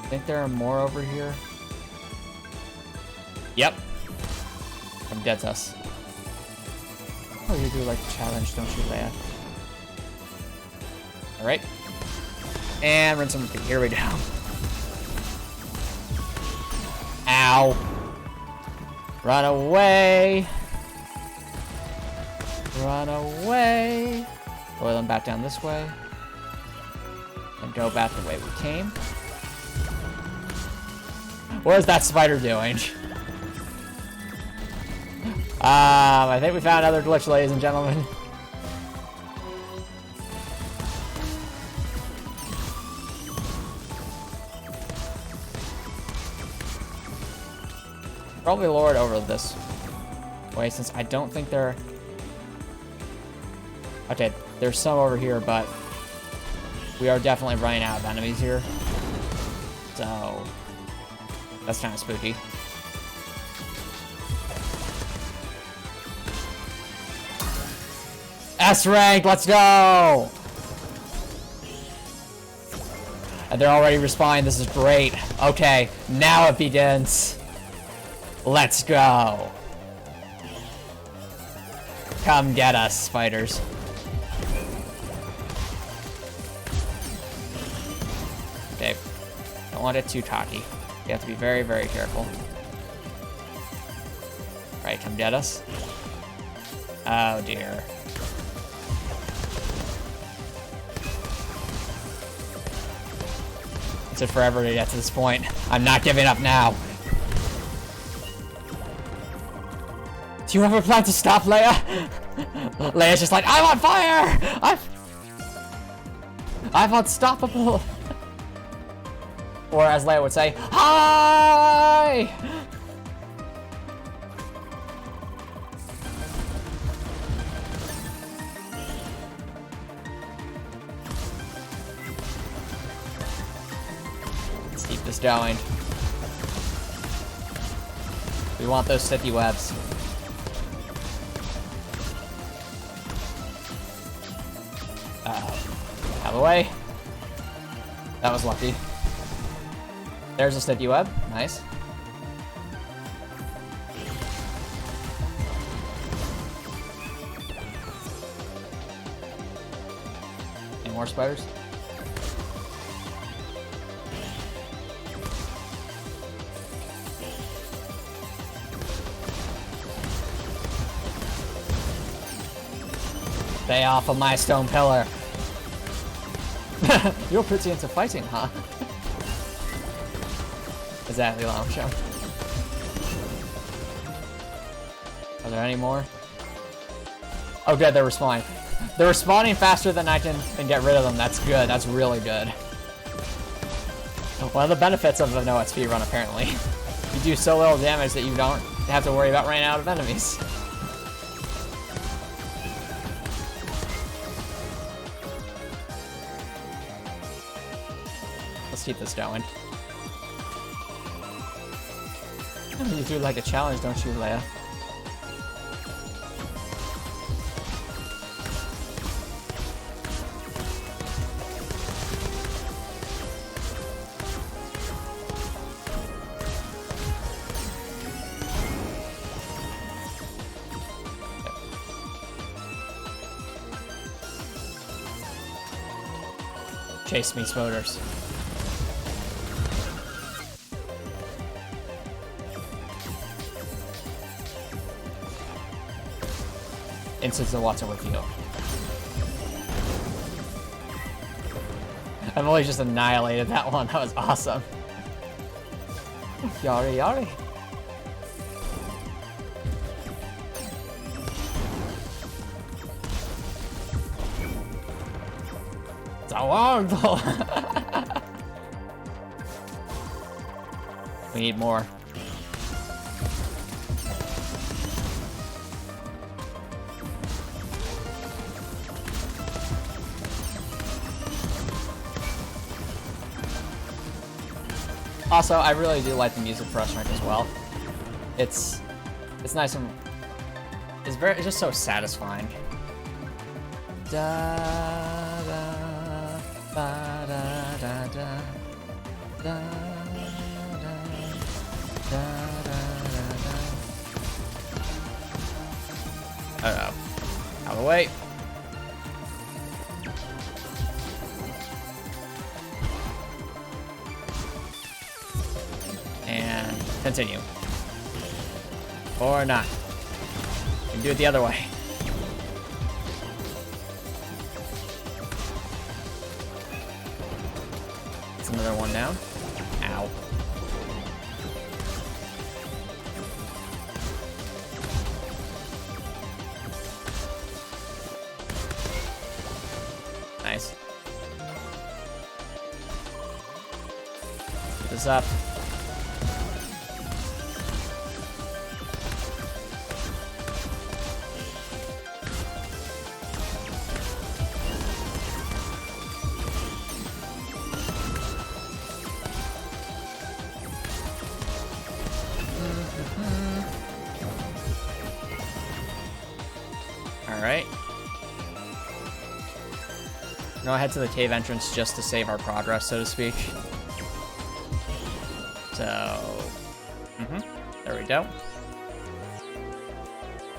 I think there are more over here. Yep. Come get us. Oh, you do like the challenge, don't you, Leia? Alright. And rinse and repeat. Here we go. Ow. Run away. Run away. Boil them back down this way. And go back the way we came. What is that spider doing? I think we found another glitch, ladies and gentlemen. Probably lower it over this way, since I don't think they're... Okay, there's some over here, but we are definitely running out of enemies here. So, that's kind of spooky. S rank, let's go! And they're already respawning, this is great. Okay, now it begins. Let's go. Come get us, spiders. Okay, don't want it too cocky. You have to be very, very careful. Right, come get us. Oh dear. It took forever to get to this point. I'm not giving up now. Do you ever plan to stop, Leia? Leia's just like, I'm on fire! I'm unstoppable! Or as Leia would say, hi! Let's keep this going. We want those sticky webs. Out of the way. That was lucky. There's a sticky web. Nice. Any more spiders? Stay off of my stone pillar. You're pretty into fighting, huh? Exactly, long show. Are there any more? Oh good, they're respawning. They're respawning faster than I can get rid of them. That's good. That's really good. One of the benefits of the No EXP run, apparently. You do so little damage that you don't have to worry about running out of enemies. Let's keep this going. You do like a challenge, don't you, Leia? Chase me, spoilers. Instance of Watson with you. I've only just annihilated that one. That was awesome. Yari yari. It's a long pull. We need more. Also, I really do like the music for S rank as well. It's nice and it's just so satisfying. Da da ba da da da da da da da. Uh-oh. Out of the way. And continue. Or not. You can do it the other way. That's another one down. Ow. Nice. Get this up. Alright. We're gonna head to the cave entrance just to save our progress, so to speak. So... There we go.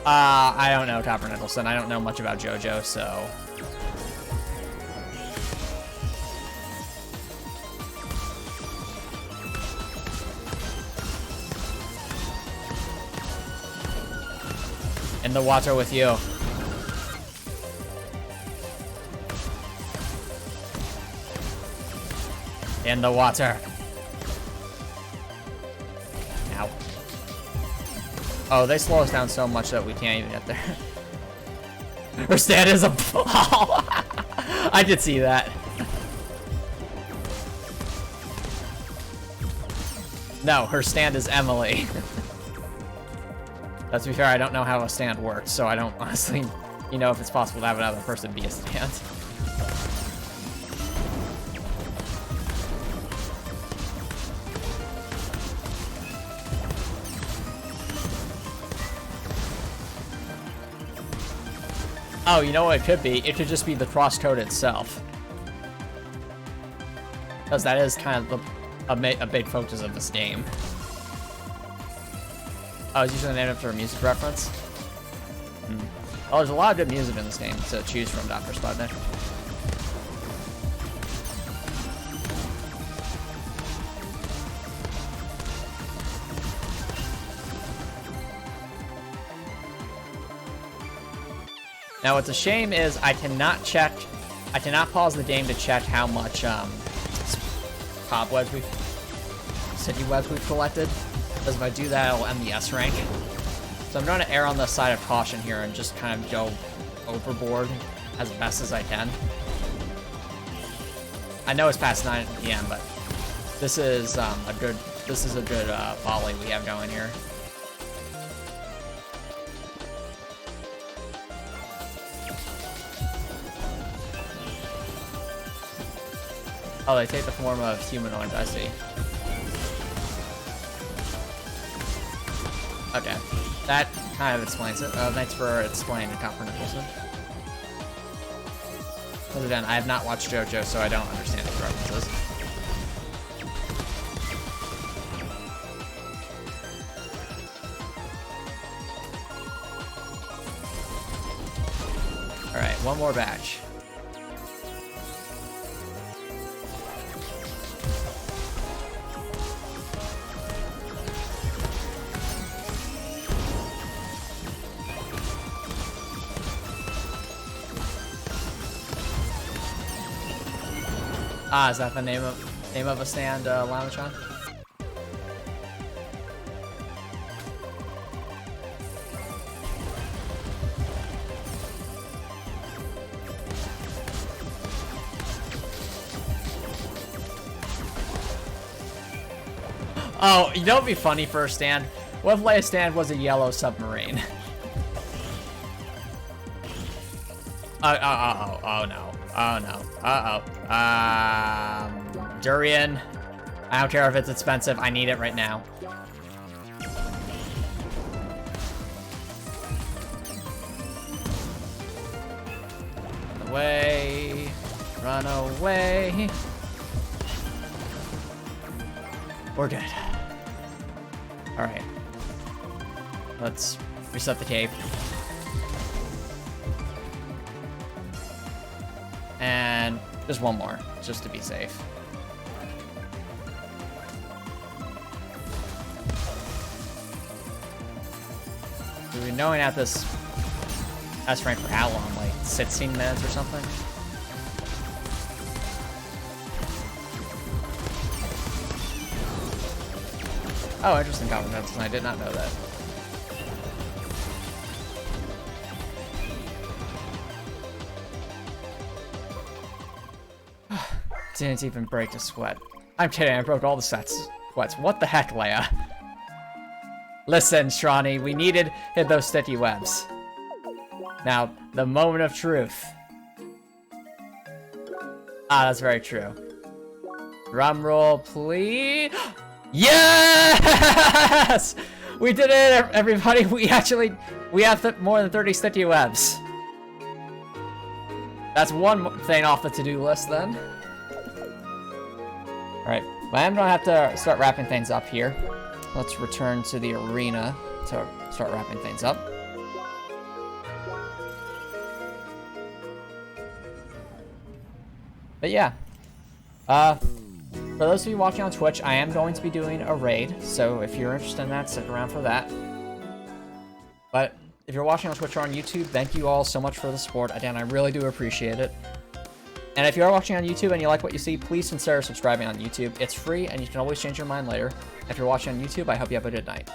I don't know Topper Nicholson. I don't know much about JoJo, so... In the water with you. In the water. Ow. Oh, they slow us down so much that we can't even get there. Her stand is a ball. I did see that. No, her stand is Emily. To be fair, I don't know how a stand works, so I don't honestly, know if it's possible to have another person be a stand. Oh, you know what it could be? It could just be the CrossCode itself. Because that is kind of a big focus of this game. I was using the name for a music reference. Oh, there's a lot of good music in this game to choose from, Dr. Spudnik. Now, what's a shame is I cannot pause the game to check how much cobwebs city webs we've collected. Because if I do that, it'll end the S rank. So I'm going to err on the side of caution here and just kind of go overboard as best as I can. I know it's past 9 PM, but this is a good volley we have going here. Oh, they take the form of humanoids, I see. Okay, that kind of explains it. Thanks for explaining it, Copper Nicholson. Other than, I have not watched JoJo, so I don't understand these references. Alright, one more batch. Ah, is that the name of a stand, Lamachan? Oh, you know what'd be funny for a stand? What if Leia stand was a yellow submarine? Oh no. Oh no. Durian. I don't care if it's expensive. I need it right now. Run away. Run away. We're good. Alright. Let's reset the cave. And just one more, just to be safe. We've been knowing at this S rank for how long? Like 16 minutes or something? Oh, interesting comments, and I did not know that. Didn't even break a sweat. I'm kidding, I broke all the sweats. What the heck, Leia? Listen, Shrawny, we needed hit those sticky webs. Now, the moment of truth. Ah, that's very true. Drum roll, please. Yes! We did it, everybody. We have more than 30 sticky webs. That's one thing off the to-do list then. Alright, well, I'm gonna have to start wrapping things up here. Let's return to the arena to start wrapping things up. But yeah, for those of you watching on Twitch, I am going to be doing a raid, so if you're interested in that, stick around for that. But if you're watching on Twitch or on YouTube, thank you all so much for the support. Again, I really do appreciate it. And if you are watching on YouTube and you like what you see, please consider subscribing on YouTube. It's free, and you can always change your mind later. If you're watching on YouTube, I hope you have a good night.